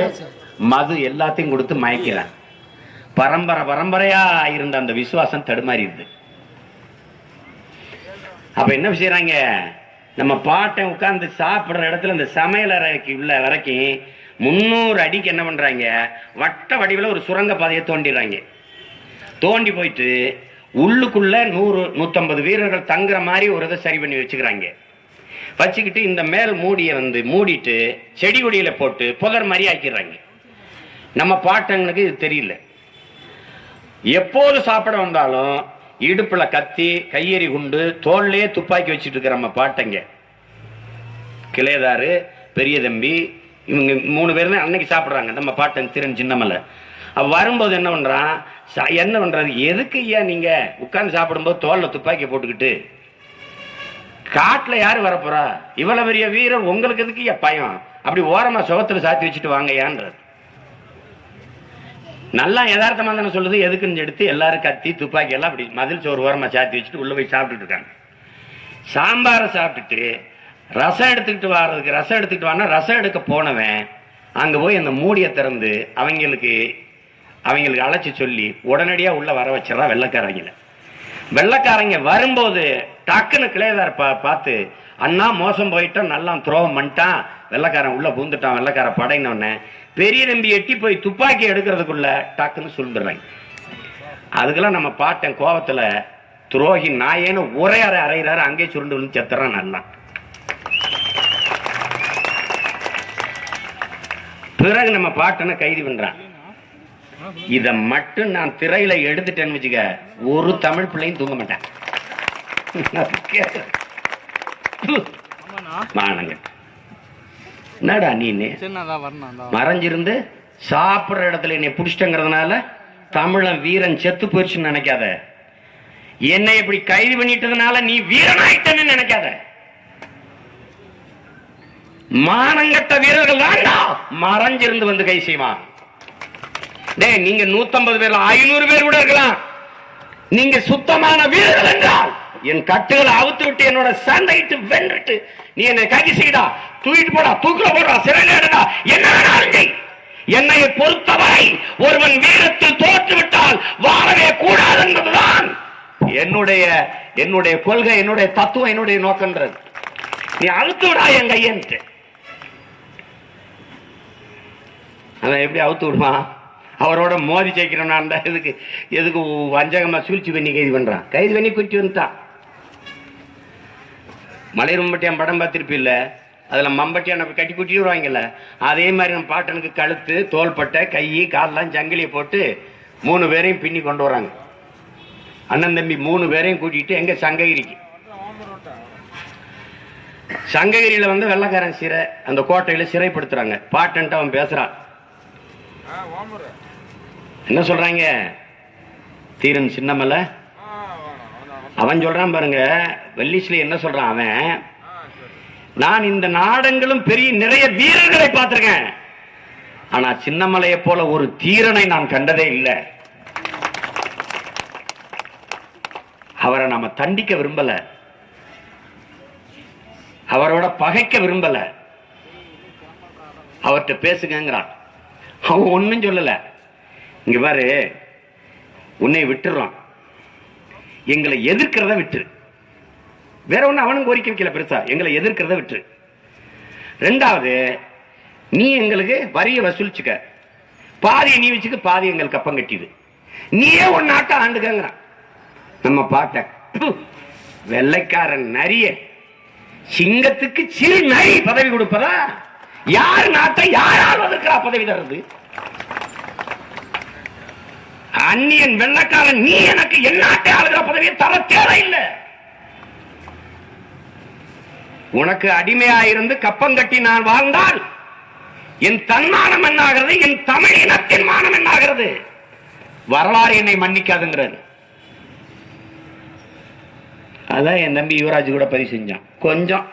மது எல்லாத்தையும் கொடுத்து மயக்கிறான். பரம்பரையா இருந்த அந்த விசுவாசம் தடுமாறிடுது. அப்ப என்ன செய்யறாங்க, நம்ம பாட்டை உட்கார்ந்து சாப்பிடுற இடத்துல இந்த சமையல் அறைக்கு உள்ள வரைக்கும் 300 அடிக்கு என்ன பண்றாங்க, வட்ட வடிவில் ஒரு சுரங்க பாதையை தோண்டிடுறாங்க. தோண்டி போயிட்டு உள்ளுக்குள்ள 100-150 வீரர்கள் தங்குற மாதிரி ஒரு இதை சரி பண்ணி வச்சுக்கிறாங்க. வச்சுக்கிட்டு இந்த மேல் மூடியை மூடிட்டு செடி கொடியில போட்டு புதர் மாதிரி ஆக்கிடுறாங்க. நம்ம பாட்டங்களுக்கு இது தெரியல. எப்போது சாப்பிட வந்தாலும் இடுப்புல கத்தி, கையெறி குண்டு, தோல்லே துப்பாக்கி வச்சுட்டு இருக்கிற நம்ம பாட்டங்க, கிளையதாரு, பெரிய தம்பி, இவங்க 3 பேர் தான் அன்னைக்கு சாப்பிடுறாங்க. நம்ம பாட்டன் திறன் சின்னமலை வரும்போது என்ன பண்றது, எதுக்கு ஐயா நீங்க உட்கார்ந்து சாப்பிடும்போது தோல்ல துப்பாக்கி போட்டுக்கிட்டு காட்டுல யாரு வரப்போறா, இவ்வளவு பெரிய வீரர் உங்களுக்கு எதுக்கு பயம், அப்படி ஓரமா சுகத்துல சாத்தி வச்சுட்டு வாங்கயான்றது. நல்லா யதார்த்தமா தானே சொல்லுது. எதுக்குன்னு எடுத்து எல்லாரும் கத்தி துப்பாக்கி எல்லாம் அப்படி மதில் சோறு ஓரமா சாத்தி வச்சுட்டு உள்ள போய் சாப்பிட்டுட்டு இருக்காங்க. சாம்பாரை சாப்பிட்டுட்டு ரசம் எடுத்துக்கிட்டு வானா ரசம் எடுக்க போனவன் அங்க போய் அந்த மூடியை திறந்து அவங்களுக்கு அழைச்சி சொல்லி உடனடியா உள்ள வர வச்சதா வெள்ளக்காரங்க வரும்போது டக்குன்னு கிளையதார் பார்த்து, அண்ணா மோசம் போயிட்டோம், நல்லா துரோகம் பண்ணிட்டான், வெள்ளக்காரன் உள்ள பூந்துட்டான், வெள்ளக்கார படையினோடனே பெரிய நம்பி எட்டி போய் துப்பாக்கி எடுக்கிறதுக்குள்ள டக்குன்னு சொல்லிடுறாங்க. அதுக்கெல்லாம் நம்ம பாட்டேன் கோபத்துல துரோகி நாயேன்னு ஒரே அறையிறாரு, அங்கே சுருண்டு வந்து செத்துறான். நல்லா பிறகு நம்ம பாட்டனை கைது பண்றான். இத மட்டும் நான் திரையில எடுத்துட்டேன்னு வச்சுக்க, ஒரு தமிழ் பிள்ளையும் தூங்க மாட்டேன். என்னடா நீ மறைஞ்சிருந்து சாப்பிடுற இடத்துல என்னை புடிச்சிட்டங்கிறதுனால தமிழன் வீரன் செத்து போயிடுச்சுன்னு நினைக்காத. என்னை இப்படி கைது பண்ணிட்டதுனால நீ வீரனாயிட்டன்னு நினைக்காத. மானங்கட்ட வீரர்கள் தான்டா மறைஞ்சிருந்து வந்து கை செய்வான். நீங்க 150 பேர் 500 பேர் கூட இருக்கலாம். நீங்க சுத்தமான வீரர்கள் என்றால் என் கட்டுகளை அவுத்து விட்டு என்னோட சண்டையிட்டு வென்றுட்டு நீ என்னை கைது செய்தா, தூக்கிட்டு போடா, தூக்கில போடா, சிறையிடா, என்ன வேணாலும். என்னை பொறுத்தவரை ஒருவன் வீரத்தில் தோற்று விட்டால் வாழவே கூடாது என்பதுதான் என்னுடைய கொள்கை, என்னுடைய தத்துவம், என்னுடைய நோக்கன்றது. நீ அவுத்து விடா என் கையன்ட்டு. அவன் எப்படி அவுத்து விடுமா? அவரோட மோதி ஜெயிக்கிறோம். எதுக்கு வஞ்சகமா சூழ்ச்சி பண்ணி கைது பண்றான்? கைது பண்ணி குட்டி வந்துட்டான். மலையரும்பட்டியான் படம் பார்த்திருப்பில்ல, அதுல மம்பட்டியான கட்டி குட்டி விடுவாங்கல்ல, அதே மாதிரி நம்ம பாட்டனுக்கு கழுத்து, தோள்பட்டை, கை, காலெல்லாம் ஜங்கிலியை போட்டு 3 பேரையும் பின்னி கொண்டு வராங்க. அண்ணன் தம்பி 3 பேரையும் கூட்டிட்டு எங்க சங்ககிரிக்கு. சங்ககிரியில வெள்ளக்காரன் சிறை, அந்த கோட்டையில சிறைப்படுத்துறாங்க. பாட்டன்ட்டு அவன் பேசுறான். என்ன சொல்றாங்க, தீரன் சின்னமலை அவன் சொல்றான் பாருங்க. வெள்ளிஸ்லி என்ன சொல்றான் அவன், நான் இந்த நாடங்களும் பெரிய நிறைய வீரர்களை பார்த்திருக்கேன், ஆனா சின்னமலையை போல ஒரு தீரனை நான் கண்டதே இல்லை. அவரை நாம தண்டிக்க விரும்பல, அவரோட பகைக்க விரும்பல, அவர்கிட்ட பேசுங்கிறான். அவன் ஒன்னும் சொல்லல. இங்க பாரு, உன்னை விட்டுறான், எங்களை எதிர்க்கிறத விட்டுரு. வேற ஒண்ணு அவனும் கோரிக்கை வைக்கல பெருசா, எங்களை எதிர்க்கிறத விட்டுரு. 2வது, நீ எங்களுக்கு வரிய வசூலிச்சுக்க, பாதியை நீ வச்சுக்க, பாதி எங்களுக்கு கப்பம் கட்டிது, நீயே ஒரு நாட்டை ஆண்டுக்கிறான். நம்ம பாட்ட வெள்ளைக்காரன் நரிய சிங்கத்துக்கு சிறு நரி பதவி கொடுப்பதா? யார் நாட்டை யாரால் இருக்கிறா பதவி தருது? அந்நியன் வெள்ளக்காரன் நீ எனக்கு என் நாட்டை ஆளுகிற பதவியை தர தேவையில்லை. உனக்கு அடிமையாயிருந்து கப்பம் கட்டி நான் வாழ்ந்தால் என் தன்மானம் என்னாகிறது, என் தமிழ் இனத்தின் மானம் என்னாகிறது? வரலாறு என்னை மன்னிக்காதுங்கிறது. அதான் என் தம்பி யுவராஜ் கூட பதிவு செஞ்சான். கொஞ்சம்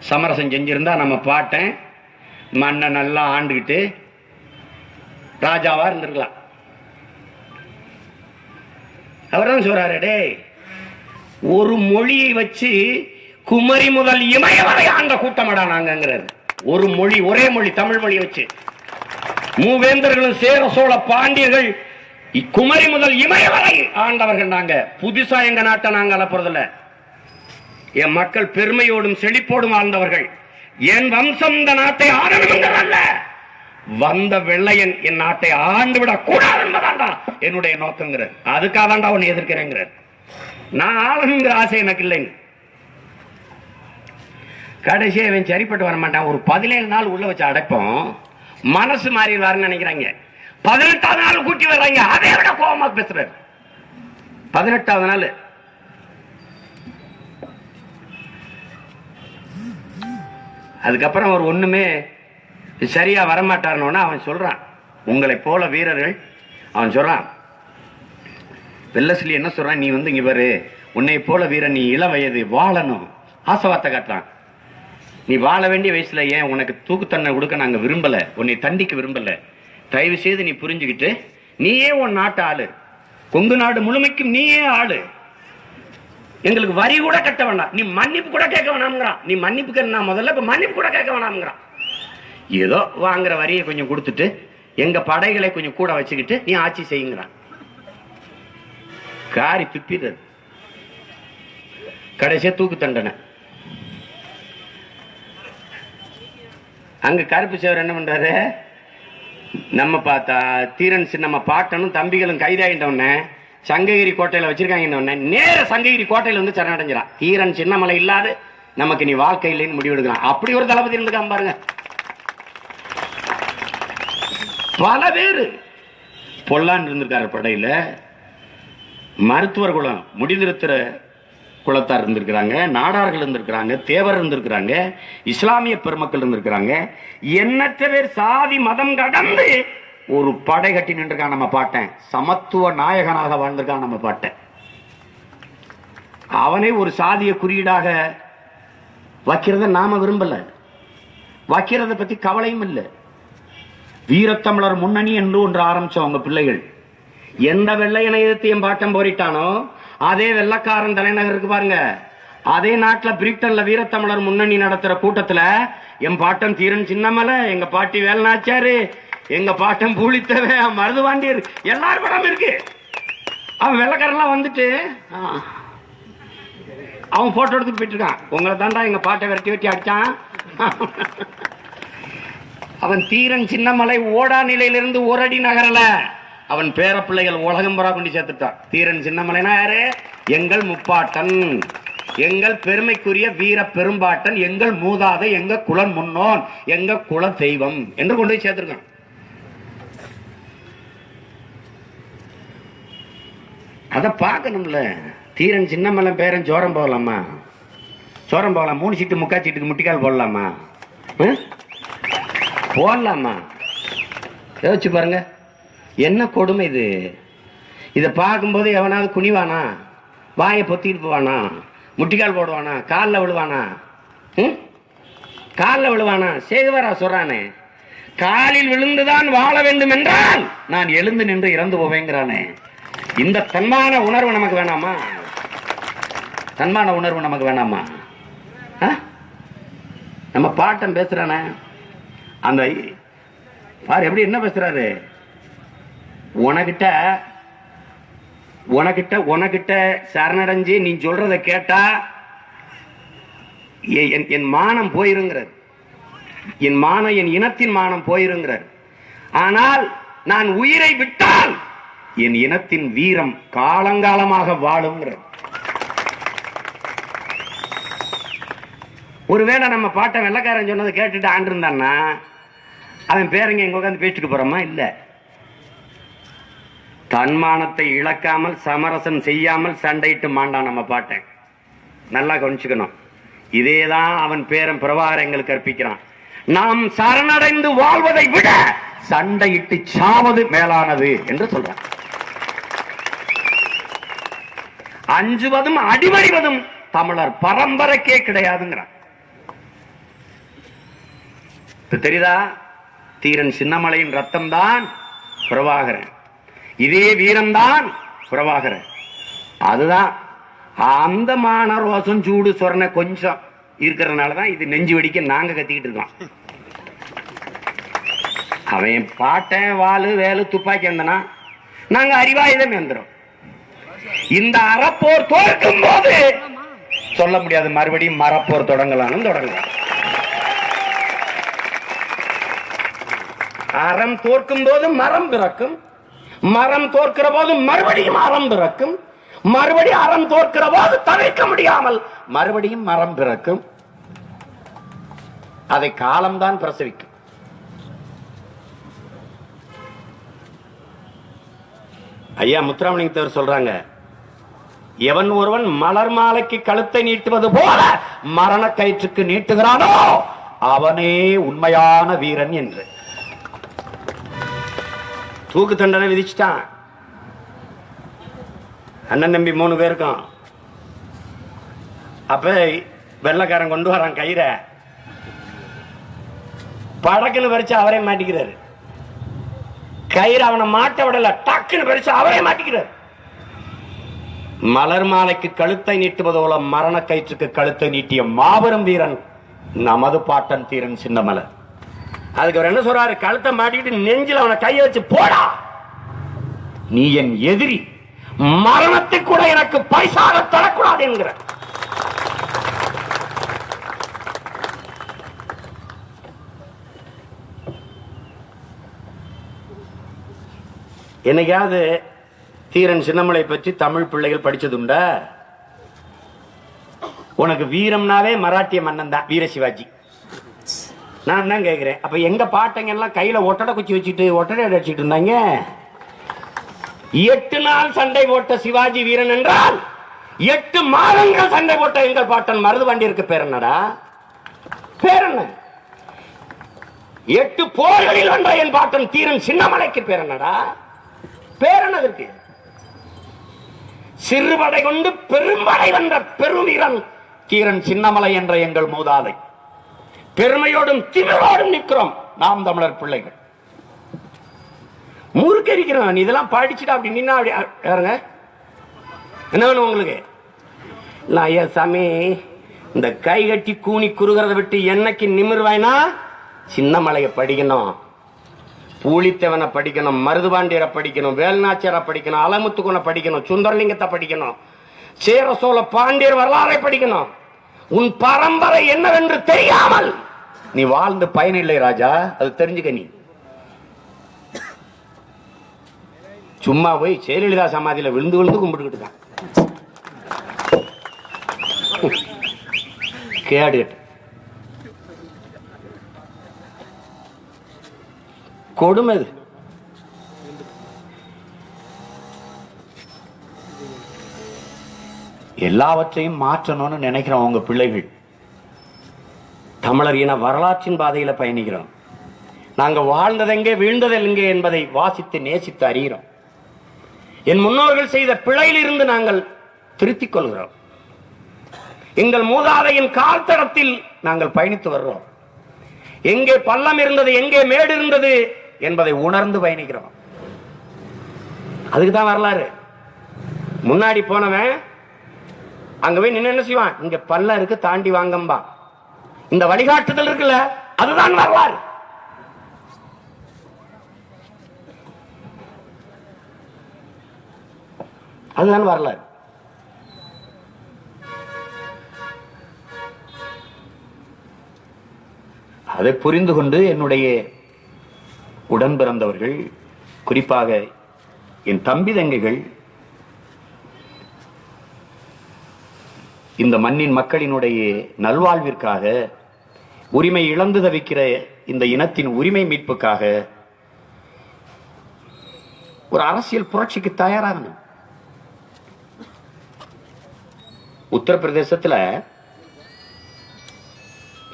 சமரசம் செஞ்சிருந்தா நம்ம பாட்டேன் மண்ணை நல்லா ஆண்டுகிட்டு ராஜாவா இருந்திருக்கலாம். அவர் தான் சொல்றாரு, டே ஒரு மொழியை வச்சு குமரி முதல் இமயவரை ஆண்ட கூட்டமடா நாங்கிறாரு. ஒரு மொழி, ஒரே மொழி, தமிழ் மொழியை வச்சு மூவேந்தர்களும் சேர சோழ பாண்டியர்கள் குமரி முதல் இமயவரை ஆண்டவர்கள். நாங்க புதுசா எங்க நாட்டை நாங்க அலப்புறதில்ல. என் மக்கள் பெருமையோடும் செழிப்போடும் ஆழ்ந்தவர்கள். என் வம்சம் இந்த நாட்டை ஆளணுங்கிறல்ல, வந்த வெள்ளையன் என் நாட்டை ஆண்டு விட கூடாது என்பதாண்டா என்னுடைய நோக்கங்கிறார். அதுக்காக தாண்டா உன்னை எதிர்க்கிறேங்கிறார். நான் ஆளணுங்கிற ஆசை எனக்கு இல்லைங்க. கடைசியா இவன் சரிப்பட்டு வர மாட்டான். ஒரு 17 நாள் உள்ள வச்சு அடைப்போம், மனசு மாறிடுவாருன்னு நினைக்கிறாங்க. 18வது நாள் கூட்டி வர்றாங்க, அதை விட கோபமா பேசுறாரு. 18வது நாள் அதுக்கப்புறம் அவர் ஒண்ணுமே சரியா வரமாட்டார்னு அவன் சொல்றான், உங்களை போல வீரர்கள், அவன் சொல்றான், வெள்ளசிலி என்ன சொல்றான், நீ வந்து இங்க பாரு, உன்னை போல வீரன், நீ இள வயது, வாழணும், ஆசைவார்த்தை காட்டுறான். நீ வாழ வேண்டிய வயசுல ஏன் உனக்கு தூக்கு தண்டனை கொடுக்க நாங்க விரும்பல, உன்னை தண்டிக்க விரும்பல. தயவு செய்து நீ புரிஞ்சுக்கிட்டு நீயே உன் நாட்டு ஆளு, கொங்கு நாடு முழுமைக்கும் நீயே ஆளு, எங்களுக்கு வரி கூட கட்ட வேண்டாம், நீ மன்னிப்பு கூட கேட்க வேணாம்ங்கிறான். நீ மன்னிப்பு நான் முதல்ல இப்ப மன்னிப்பு கூட கேட்க வேணாம்ங்கிறான். ஏதோ வாங்குற வரியை கொஞ்சம் கொடுத்துட்டு எங்க படைகளை கொஞ்சம் கூட வச்சுக்கிட்டு நீ ஆட்சி செய்யுங்கிறான். காரி துப்பிடுறது. கடைசியா தூக்கு தண்டனை. அங்க கருப்பு சேவர் என்ன பண்றாரு, நம்ம பார்த்தா தீரன் நம்ம பாட்டனும் தம்பிகளும் கைதாகிட்டோன்னே சங்ககிரி கோட்டையில வச்சிருக்காங்க. நேர சங்ககிரி கோட்டையில வந்து சரணடைஞ்சான். தீரன் சின்னமலை இல்லாத நமக்கு நீ வாழ்க்கை இல்லைன்னு முடிவெடுக்கிறான். அப்படி ஒரு தளபதி இருந்துக்காம பாருங்க. பல பேரு பொல்லான் இருந்திருக்காரு படையில, மருத்துவர் குலம், முடிதிருத்திர குலத்தார் இருந்திருக்கிறாங்க, நாடார்கள் இருந்திருக்கிறாங்க, தேவர் இருந்திருக்கிறாங்க, இஸ்லாமிய பெருமக்கள் இருந்திருக்கிறாங்க. எண்ணற்ற பேர் சாதி மதம் கடந்து ஒரு படை கட்டி நின்றுருக்கான் நம்ம பாட்டேன். சமத்துவ நாயகனாக வாழ்ந்திருக்கான் நம்ம பாட்டேன். அவனை ஒரு சாதிய குறியீடாக வைக்கிறத நாம விரும்பல, வைக்கிறத பத்தி கவலையும் இல்லை. வீரத்தமிழர் முன்னணி என்று ஒன்று ஆரம்பிச்சவங்க பிள்ளைகள். எந்த வெள்ளையனை எதிர்த்து என் பாட்டம் போரிட்டானோ அதே வெள்ளக்காரன் தலைநகருக்கு பாருங்க, அதே நாட்டில் பிரிட்டன்ல வீரத்தமிழர் முன்னணி நடத்துற கூட்டத்துல என் பாட்டம் தீரன் சின்னமலை, எங்க பாட்டி வேல்நாச்சாரு, எங்க பாட்டம் பூலித்தவே, மருதுவாண்டியர், எல்லாரும் படம் இருக்கு. அவன் வெள்ளக்காரெல்லாம் வந்துட்டு அவன் போட்டோ எடுத்துட்டு போயிட்டு இருக்கான். உங்களை தாண்டா எங்க பாட்டை விரட்டி வெட்டி அடிச்சான். அவன் தீரன் சின்னமலை ஓடா நிலையிலிருந்து ஓரடி நகரல, அவன் பேர பிள்ளைகள் உலகம் புறா கொண்டு சேர்த்துட்டான். தீரன் சின்னமலைனா யாரு? எங்கள் முப்பாட்டன், எங்கள் பெருமைக்குரிய வீர பெரும்பாட்டன், எங்கள் மூதாதை, எங்க குல முன்னோன், எங்க குல தெய்வம் என்று கொண்டு போய் சேர்த்திருக்கான். அத பார்க்கணும்ல. தீரன் சின்னமலை பேரன் சோரம் போகலாமா? சோரம் போகலாம். 3 சீட்டு முக்கா சீட்டுக்கு முட்டிக்கால் போடலாமா? போடலாமா? யோசிச்சு பாருங்க, என்ன கொடுமை இது. இதை பார்க்கும்போது எவனாவது குனிவானா? வாயை பொத்திட்டு போவானா? முட்டிக்கால் போடுவானா? காலில் விழுவானா? காலில் விழுவானா? சேதுவரா சொல்றானே, காலில் விழுந்துதான் வாழ வேண்டும் என்றால் நான் எழுந்து நின்று இறந்து போவேங்கிறானே. இந்த தன்மான உணர்வு நமக்கு வேணாமா? தன்மான உணர்வு நமக்கு வேணாமா? நம்ம பாட்டம் பேசுறானே, அந்த பாரு எப்படி என்ன பேசுறாரு. உனக்கிட்ட சரணடைஞ்சு நீ சொல்றத கேட்டா என் மானம் போயிருங்கிறார். என் மானம், என் இனத்தின் மானம் போயிருங்கிறார். ஆனால் நான் உயிரை விட்டால் என் இனத்தின் வீரம் காலங்காலமாக வாழுங்கிறார். ஒருவேளை நம்ம பாட்டை வெள்ளக்காரன் சொன்னதை கேட்டுட்டு ஆண்டு இருந்தான்னா அவன் பேரங்க எங்க உட்காந்து பேசிட்டு போறோமா? இல்ல. தன்மானத்தை இழக்காமல் சமரசம் செய்யாமல் சண்டையிட்டு மாண்டான் நம்ம பாட்டேன். நல்லா கவனிச்சுக்கணும். இதேதான் அவன் பேரன் பிரபாகரன் எங்களுக்கு கற்பிக்கிறான். நாம் சரணடைந்து வாழ்வதை விட சண்டையிட்டு சாவது மேலானது என்று சொல்றான். அஞ்சுவதும் அடிபணிவதும் தமிழர் பரம்பரைக்கே கிடையாதுங்கிறான். தெரியுதா? தீரன் சின்னமலையின் ரத்தம் தான் பிரபாகரன், இதே வீரம்தான் பிரபாகரன். அதுதான் அந்த மானரோசம் சூடு சொரணை கொஞ்சம் இருக்கிறதுனாலதான் இது நெஞ்சு வெடிக்க நாங்க கத்திக்கிட்டு இருக்கோம். அவன் பாட்டை வாளு வேலு துப்பாக்கி இருந்தனா நாங்க அறிவாயுதம் எந்திரம். இந்த அறப்போர் தோற்கும் போது சொல்ல முடியாது மறுபடியும் மரப்போர் தொடங்கலாம். அறம் தோற்கும் போது மரம் பிறக்கும், மரம் தோற்கிற போது மறுபடியும் அறம் பிறக்கும், மறுபடியும் அறம் தோற்கிற போது தவிர்க்க முடியாமல் மறுபடியும் மரம் பிறக்கும். அதை காலம்தான் பிரசவிக்கும். ஐயா முத்துராமலிங்கத்தவர் சொல்றாங்க, எவன் ஒருவன் மலர் மாலைக்கு கழுத்தை நீட்டுவது போல மரண கயிற்றுக்கு நீட்டுகிறானோ அவனே உண்மையான வீரன் என்று. தூக்கு தண்டனை விதிச்சுட்டான். அண்ணன் தம்பி 3 பேருக்கும். அப்ப வெள்ளக்காரன் கொண்டு வரான் கயிறை, படக்குன்னு பறிச்சு அவரே மாட்டிக்கிறாரு. கயிறு அவனை மாட்ட விடல, டக்குன்னு பறிச்சு அவரே மாட்டிக்கிறார். மலர் மாலைக்கு கழுத்தை நீட்டுவது போல மரண கயிற்றுக்கு கழுத்தை நீட்டிய மாபெரும் வீரன் நமது பாட்டன் தீரன் சின்னமலை. அதுக்கு அவர் என்ன சொல்றாரு? கழுத்தை மாட்டிக்கிட்டு நெஞ்சில் அவனை கையை வச்சு, போடா நீ என் எதிரி, மரணத்தை கூட எனக்கு பரிசாக தரக்கூடாது என்கிற. என்னைக்காவது தீரன் சின்னமலை பற்றி தமிழ் பிள்ளைகள் படிச்சதுண்டா? உனக்கு வீரம்னாவே மராட்டிய மன்னன் தான், வீர சிவாஜி. நான் தான் கேட்கிறேன், அப்ப எங்க பாட்டங்க எல்லாம் கையில ஒட்டடை குச்சி வச்சுட்டு ஒட்டடை அடிச்சுட்டு இருந்தாங்க. 8 நாள் சண்டை போட்ட சிவாஜி வீரன் என்றால் 8 மாதங்கள் சண்டை போட்ட எங்கள் பாட்டன் மருதுபாண்டியருக்கு பேர் என்னடா? பேர் என்ன? 8 போர்களில் வென்ற என் பாட்டன் தீரன் சின்னமலைக்கு பேர் என்னடா? பேர் என்னதற்கு? சிறுபடை கொண்டு பெரும்படை வென்ற பெருவீரன் தீரன் சின்னமலை என்ற எங்கள் மூதாதை. பெருமையோடும் திமிரோடும் நிற்கிறோம் நாம் தமிழர் பிள்ளைகள். முறுக்கரிக்கிறோம். இதெல்லாம் படிச்சுட்டா அப்படி நின்னா அப்படி யாருங்க என்ன வேணும் உங்களுக்கு? ஐயா சாமி, இந்த கை கட்டி கூனி குறுகிறத விட்டு என்னைக்கு நிமிர்வாய்னா சின்னமலையை படிக்கணும், பூலித்தேவனை படிக்கணும், மருதுபாண்டியரை படிக்கணும், வேல்நாச்சியரை படிக்கணும், அலமுத்துக்குனை படிக்கணும், சுந்தரலிங்கத்தை படிக்கணும், சேர சோழ பாண்டியர் வரலாறை படிக்கணும். உன் பரம்பரை என்னவென்று தெரியாமல் நீ வாழ்ந்து பயனில்லை ராஜா, அது தெரிஞ்சுக்க. நீ சும்மா போய் ஜெயலலிதா சமாதியில விழுந்து விழுந்து கும்பிட்டுக்கிட்டு இருக்கான். கேடு கொடுமை. எல்லாவற்றையும் மாற்றணும்னு நினைக்கிறோம் உங்க பிள்ளைகள். தமிழர் இன வரலாற்றின் பாதையில பயணிக்கிறோம். நாங்க வாழ்ந்ததெங்கே வீழ்ந்ததெங்கே என்பதை வாசித்து நேசித்து அறிகிறோம். என் முன்னோர்கள் செய்த பிழையில் இருந்து நாங்கள் திருத்திக் கொள்கிறோம். எங்கள் மூதாதையின் கால்தடத்தில் நாங்கள் பயணித்து வர்றோம். எங்கே பள்ளம் இருந்தது, எங்கே மேடு இருந்தது என்பதை உணர்ந்து பயணிக்கிறோம். அதுக்குதான் வரலாறு. முன்னாடி போனவன் அங்க போய் நின்று என்ன செய்வான்? இங்க பள்ளம் இருக்கு, தாண்டி வாங்கம்பா. இந்த வழிகாட்டுதல் இருக்குல்ல, அதுதான் வரலாறு. அதுதான் வரலாறு. அதை புரிந்து கொண்டு என்னுடைய உடன் பிறந்தவர்கள், குறிப்பாக என் தம்பி தங்கைகள், இந்த மண்ணின் மக்களினுடைய நல்வாழ்விற்காக, உரிமை இழந்து தவிக்கிற இந்த இனத்தின் உரிமை மீட்புக்காக ஒரு அரசியல் புரட்சிக்கு தயாராகணும். உத்தரப்பிரதேசத்துல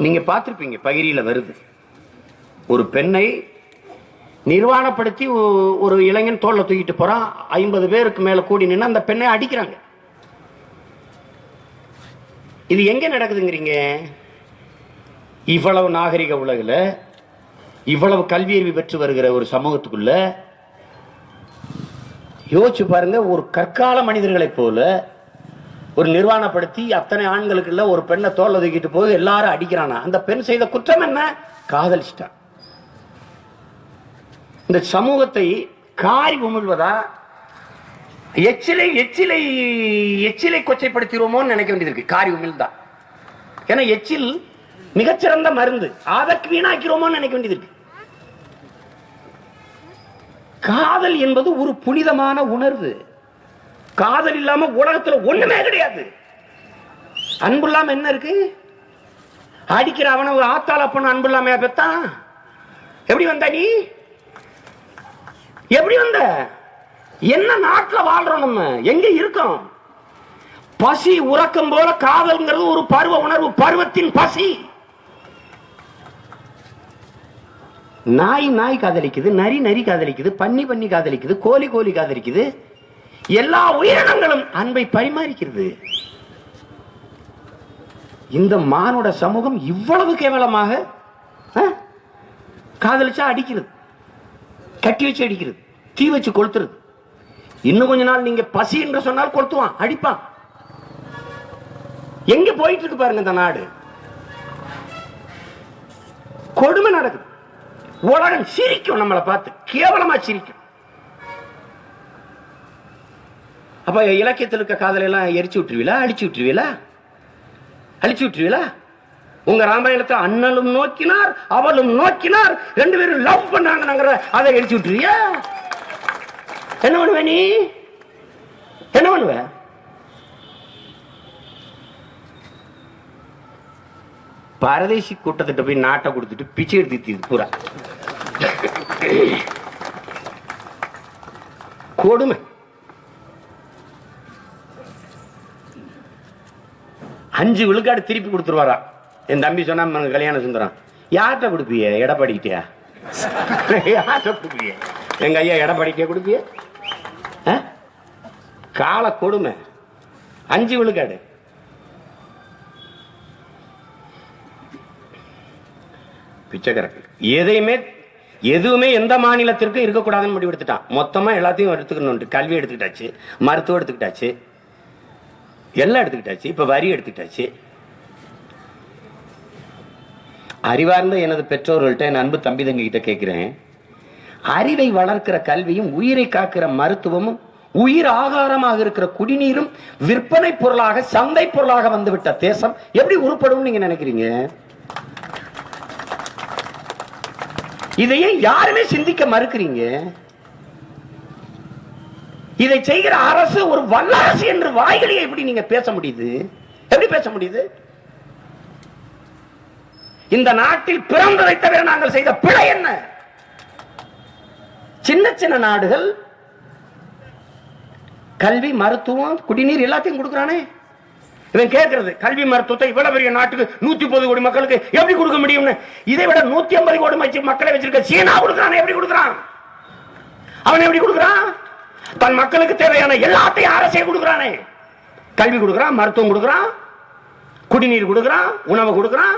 நீங்க பார்த்திருப்பீங்க, பகிரியில வருது, ஒரு பெண்ணை நிர்வாணப்படுத்தி ஒரு இளைஞன் தோல்ல தூக்கிட்டு போறான். 50 பேருக்கு மேல கூடி நின்று அந்த பெண்ணை அடிக்கிறாங்க. இது எங்க நடக்குதுங்கிறீங்க? இவ்வளவு நாகரிக உலகில், இவ்வளவு கல்வியறிவு பெற்று வருகிற ஒரு சமூகத்துக்குள்ள யோசிச்சு பாருங்க. ஒரு கற்கால மனிதர்களைப் போல ஒரு நிர்வாணப்படுத்தி அத்தனை ஆண்களுக்குள்ள ஒரு பெண்ணை தோல் ஒதுக்கிட்டு போய் எல்லாரும் அடிக்கிறானா? அந்த பெண் செய்த குற்றம் என்ன? காதலிச்சிட்டான். இந்த சமூகத்தை காரி உமிழ்வதா, எச்சிலை எச்சிலை எச்சிலை கொச்சைப்படுத்திடுவோமோன்னு நினைக்க வேண்டியது இருக்கு. காரி உமிழ்ந்தா, ஏன்னா எச்சில் மிகச்சிறந்த மருந்து. அதற்கு வீணாக்கிறோமோன்னு நினைக்க வேண்டியது இருக்கு. காதல் என்பது ஒரு புனிதமான உணர்வு. காதல் இல்லாம உலகத்துல ஒண்ணுமே கிடையாது. அன்பு இல்லாம என்ன இருக்கு? அடிக்கிற அவன ஒரு ஆத்தால பொண்ணு அன்பு இல்லாம பெத்தான். எப்படி வந்த நீ? எப்படி வந்த? என்ன நாட்டில் வாழ்றோம்? நம்ம எங்க இருக்கோம்? பசி உறக்கம் போல காதல்ங்கிறது ஒரு பருவ உணர்வு, பருவத்தின் பசி. நாய் நாய் காதலிக்குது, நரி நரி காதலிக்குது, பன்னி பன்னி காதலிக்குது, கோழி கோழி காதலிக்குது. எல்லா உயிரினங்களும் அன்பை பரிமாறிக்கிறது. இந்த மானுட சமூகம் இவ்வளவு கேவலமாக காதலிச்சா அடிக்கிறது, கட்டி வச்சு அடிக்கிறது, தீ வச்சு கொளுத்துறது. இன்னும் கொஞ்ச நாள் நீங்க பசி என்று சொன்னால் கொளுத்துவான், அடிப்பான். எங்க போயிட்டு இருக்கு பாருங்க இந்த நாடு. கொடுமை நடக்குது. உலகம் சிரிக்கும், நம்மளை பார்த்து கேவலமா சிரிக்கும். அப்ப இலக்கியத்தில் இருக்க காதலை எல்லாம் எரிச்சு விட்டுருவீங்களா? அழிச்சு விட்டுருவீங்களா? அழிச்சு விட்டுருவீங்களா? உங்க ராமாயணத்தை அண்ணலும் நோக்கினார் அவளும் நோக்கினார், ரெண்டு பேரும் லவ் பண்ணாங்க, அதை எரிச்சு விட்டுருவியா? என்ன பண்ணுவ நீ? என்ன பண்ணுவ? பரதேசி கூட்டத்திட்ட போய் நாட்டை கொடுத்துட்டு பிச்சை எடுத்து பூரா கொடுமை. அஞ்சு விழுக்காடு திருப்பி கொடுத்துருவாரா? என் தம்பி சொன்னா கல்யாணம் சுந்தரம். யார்கிட்ட கொடுப்பிய? எடப்பாடிக்கிட்டியா? யார்கிட்ட கொடுப்பிய? எங்க ஐயா எடப்பாடிக்கே கொடுப்பிய? கால கொடுமை. 5 விழுக்காடு. பிச்சைக்கரக்கு எதுவுமே எந்த மாநிலத்திற்கும் இருக்கக்கூடாதுன்னு முடிவு எடுத்துட்டான். மொத்தமா எல்லாத்தையும் எடுத்துக்கணும். கல்வி எடுத்துக்கிட்டாச்சு, மருத்துவம் எடுத்துக்கிட்டாச்சு, எல்லாம் எடுத்துக்கிட்டாச்சு, இப்ப வரி எடுத்துக்கிட்டாச்சு. அறிவார்ந்த எனது பெற்றோர்கள்ட்ட, என் அன்பு தம்பி தங்கி கிட்ட கேட்கிறேன், அறிவை வளர்க்கிற கல்வியும் உயிரை காக்கிற மருத்துவமும் உயிர் ஆகாரமாக இருக்கிற குடிநீரும் விற்பனை பொருளாக சந்தை பொருளாக வந்துவிட்ட தேசம் எப்படி உருப்படும் நீங்க நினைக்கிறீங்க? இதையே யாருமே சிந்திக்க மறுக்கிறீங்க. இதை செய்கிற அரசு ஒரு வல்லரசு என்று வாய்களையே எப்படி நீங்க பேச முடியுது? எப்படி பேச முடியுது? இந்த நாட்டில் பிறந்ததை தவிர நாங்கள் செய்த பிழை என்ன? சின்ன சின்ன நாடுகள் கல்வி, மருத்துவம், குடிநீர் எல்லாத்தையும் கொடுக்கிறானே. இவன் கேட்கிறது கல்வி மருத்துவத்தை இவ்வளவு பெரிய நாட்டுக்கு 130 கோடி மக்களுக்கு எப்படி கொடுக்க முடியும்னு. இதை விட 150 கோடி மக்களை வச்சிருக்க சீனா கொடுக்கிறானே. எப்படி கொடுக்கிறான்? அவன் எப்படி கொடுக்கிறான்? தன் மக்களுக்கு தேவையான எல்லாத்தையும் அரசே கொடுக்கிறானே. கல்வி கொடுக்கிறான், மருத்துவம் கொடுக்கிறான், குடிநீர் கொடுக்கிறான், உணவு கொடுக்கிறான்.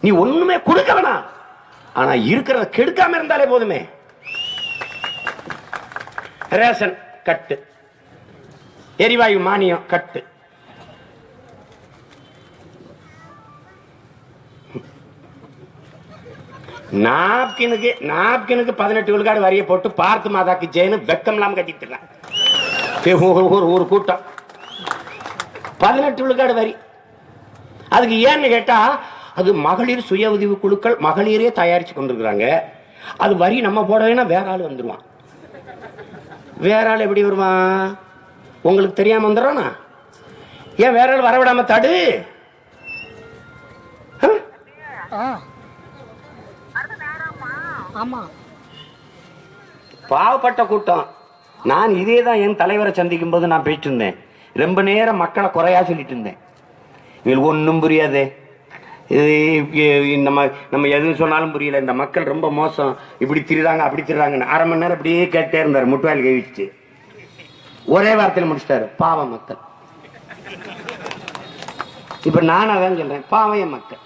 நீ ஒண்ணுமே கொடுக்க வேணாம், ஆனா இருக்கிறத கெடுக்காம இருந்தாலே போதுமே. ரேஷன் கட்டு, எரிவாயு மானியம் கட்டு, நாப்கினுக்கு 18 விழுக்காடு வரிய போட்டு பார்த்து மாதாக்கு ஜெயினு வெக்கம் இல்லாம கட்டிட்டு ஒரு கூட்டம் 18 விழுக்காடு வரி. அதுக்கு ஏன்னு கேட்டா, அது மகளிர் சுய உதவி குழுக்கள் மகளிரே தயாரிச்சு கொண்டிருக்கிறாங்க. அது வரி நம்ம போடவேனா வேற ஆள் வந்துருவான். வேற ஆள் எப்படி வருவான்? உங்களுக்கு தெரியாம வந்துடுறானா? ஏன் வேற ஆள் வரவிடாம தடு. பாவப்பட்ட கூட்டம். நான் இதே தான் என் தலைவரை சந்திக்கும் போது நான் பேசிட்டு இருந்தேன். ரொம்ப நேரம் மக்களை குறையா சொல்லிட்டு இருந்தேன். இவங்களுக்கு ஒன்றும் புரியாது, நம்ம எது சொன்னாலும் புரியல, இந்த மக்கள் ரொம்ப மோசம், இப்படி திரிறாங்க அப்படி திரிறாங்கன்னு 1/2 மணி நேரம் அப்படியே கேட்டே இருந்தாரு. முட்டுவாயில் கழிச்சு ஒரே வார்த்தையில் முடிச்சிட்டாரு. பாவம் மக்கள். இப்ப நான் அதான் சொல்றேன், பாவைய மக்கள்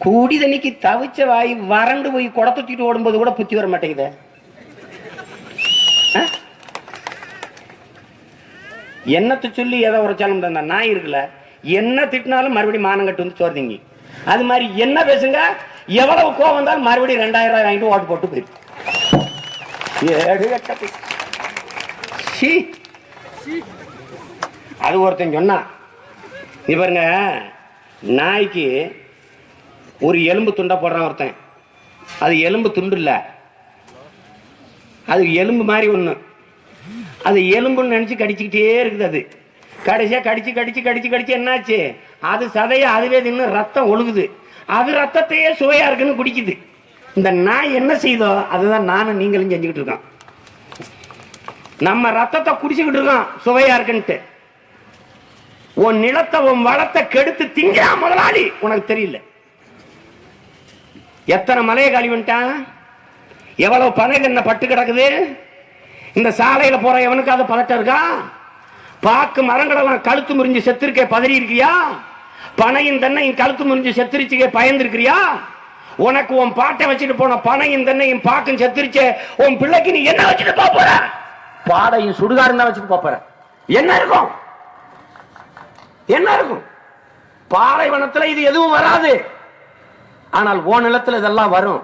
கூடி தண்ணிக்கு தவிச்ச வாய் வறண்டு போய் குடை தூக்கிட்டு ஓடும்போது கூட புத்தி வர மாட்டேங்குது. என்னத்தை சொல்லி எதை உரைச்சாலும் அந்த நாய் இருக்குல்ல, என்ன திட்டினாலும் மறுபடியும் மானம் கட்டு வந்து சோர்ந்தீங்க. அது மாதிரி என்ன பேசுங்க, எவ்வளவு கோவம் வந்தாலும் மறுபடியும் 2000 ரூபாய் வாங்கிட்டு ஓட்டு போட்டு போயிருக்கு. அது ஒருத்தன் சொன்னா, நீ பாருங்க, நாய்க்கு ஒரு எலும்பு துண்டா போடுறான் ஒருத்தன். அது எலும்பு துண்டு இல்ல, அது எலும்பு மாதிரி ஒண்ணு. அது எலும்புன்னு நினைச்சு கடிச்சுக்கிட்டே இருக்குது. அது கடைசியா கடிச்சு கடிச்சு கடிச்சு கடிச்சு என்னாச்சு, அது சதைய அதுவே தின்னு ரத்தம் ஒழுகுது. அது ரத்தத்தையே சுவையா இருக்குன்னு குடிக்குது. இந்த நாய் என்ன செய்தோ அதுதான் நானும் நீங்களும் செஞ்சுக்கிட்டு இருக்கோம். நம்ம ரத்தத்தை குடிச்சுக்கிட்டு இருக்கோம் சுவையா இருக்குன்ட்டு. உன் நிலத்தை உன் வளத்தை கெடுத்து திங்க முதலாளி உனக்கு தெரியல. எத்தனை மலையை காலி பண்ணிட்டான், எவ்வளவு பனை என்ன பட்டு கிடக்குது. இந்த சாலையில போற எவனுக்கு அது பதட்டம் இருக்கா? பாக்கு மரங்களெல்லாம் கழுத்து முறிஞ்சு செத்துருக்கே பதறி இருக்கியா? பனையும் தென்னையும் கழுத்து முறிஞ்சு செத்துருச்சுக்கே பயந்து இருக்கிறியா? உனக்கு உன் பாட்டை வச்சுட்டு போன பனையும் தென்னையும் பாக்கும் செத்துருச்சே, உன் பிள்ளைக்கு நீ என்ன வச்சுட்டு போற? பாடையும் சுடுகாடு தான் வச்சுட்டு போற. என்ன இருக்கும், என்ன இருக்கும்? பாலைவனத்துல இது எதுவும் வராது. ஆனால் ஓ நிலத்துல இதெல்லாம் வரும்.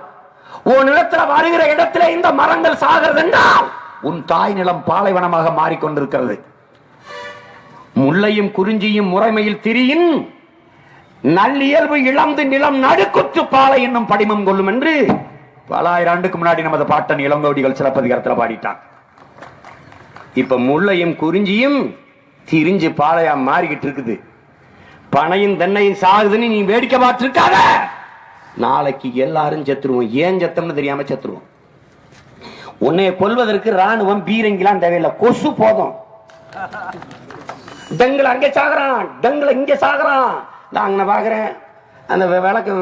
ஓ நிலத்துல வருகிற இடத்துல இந்த மரங்கள் சாகிறது என்றால் உன் தாய் நிலம் பாலைவனமாக மாறிக்கொண்டிருக்கிறது. முல்லையும் குறிஞ்சியும் முறைமையில் திரியின் நல்லியல்பு இழந்து நிலம் நடுக்குற்று பாலை என்னும் படிமம் கொள்ளும் என்று பல ஆயிரம் ஆண்டுக்கு முன்னாடி நமது பாட்டன் இளங்கோடிகள் சிலப்பதிகாரத்தில் பாடிட்டான். இப்ப முல்லையும் குறிஞ்சியும் திரிஞ்சு பாலையா மாறிக்கிட்டு இருக்குது. பனையும் தென்னையும் சாகுதுன்னு நீ வேடிக்கை பார்த்து இருக்காத. நாளைக்கு எல்லாரும் செத்துருவோம். ஏன் செத்தம்னு தெரியாம செத்துருவோம். உன்னைய கொல்வதற்கு ராணுவம் பீரங்கிலாம் தேவையில்லை, கொசு போதும். டெங்குல அங்கே சாகுறான், டெங்குல இங்க சாகுறான். நான் பாக்குறேன் அந்த விளக்கு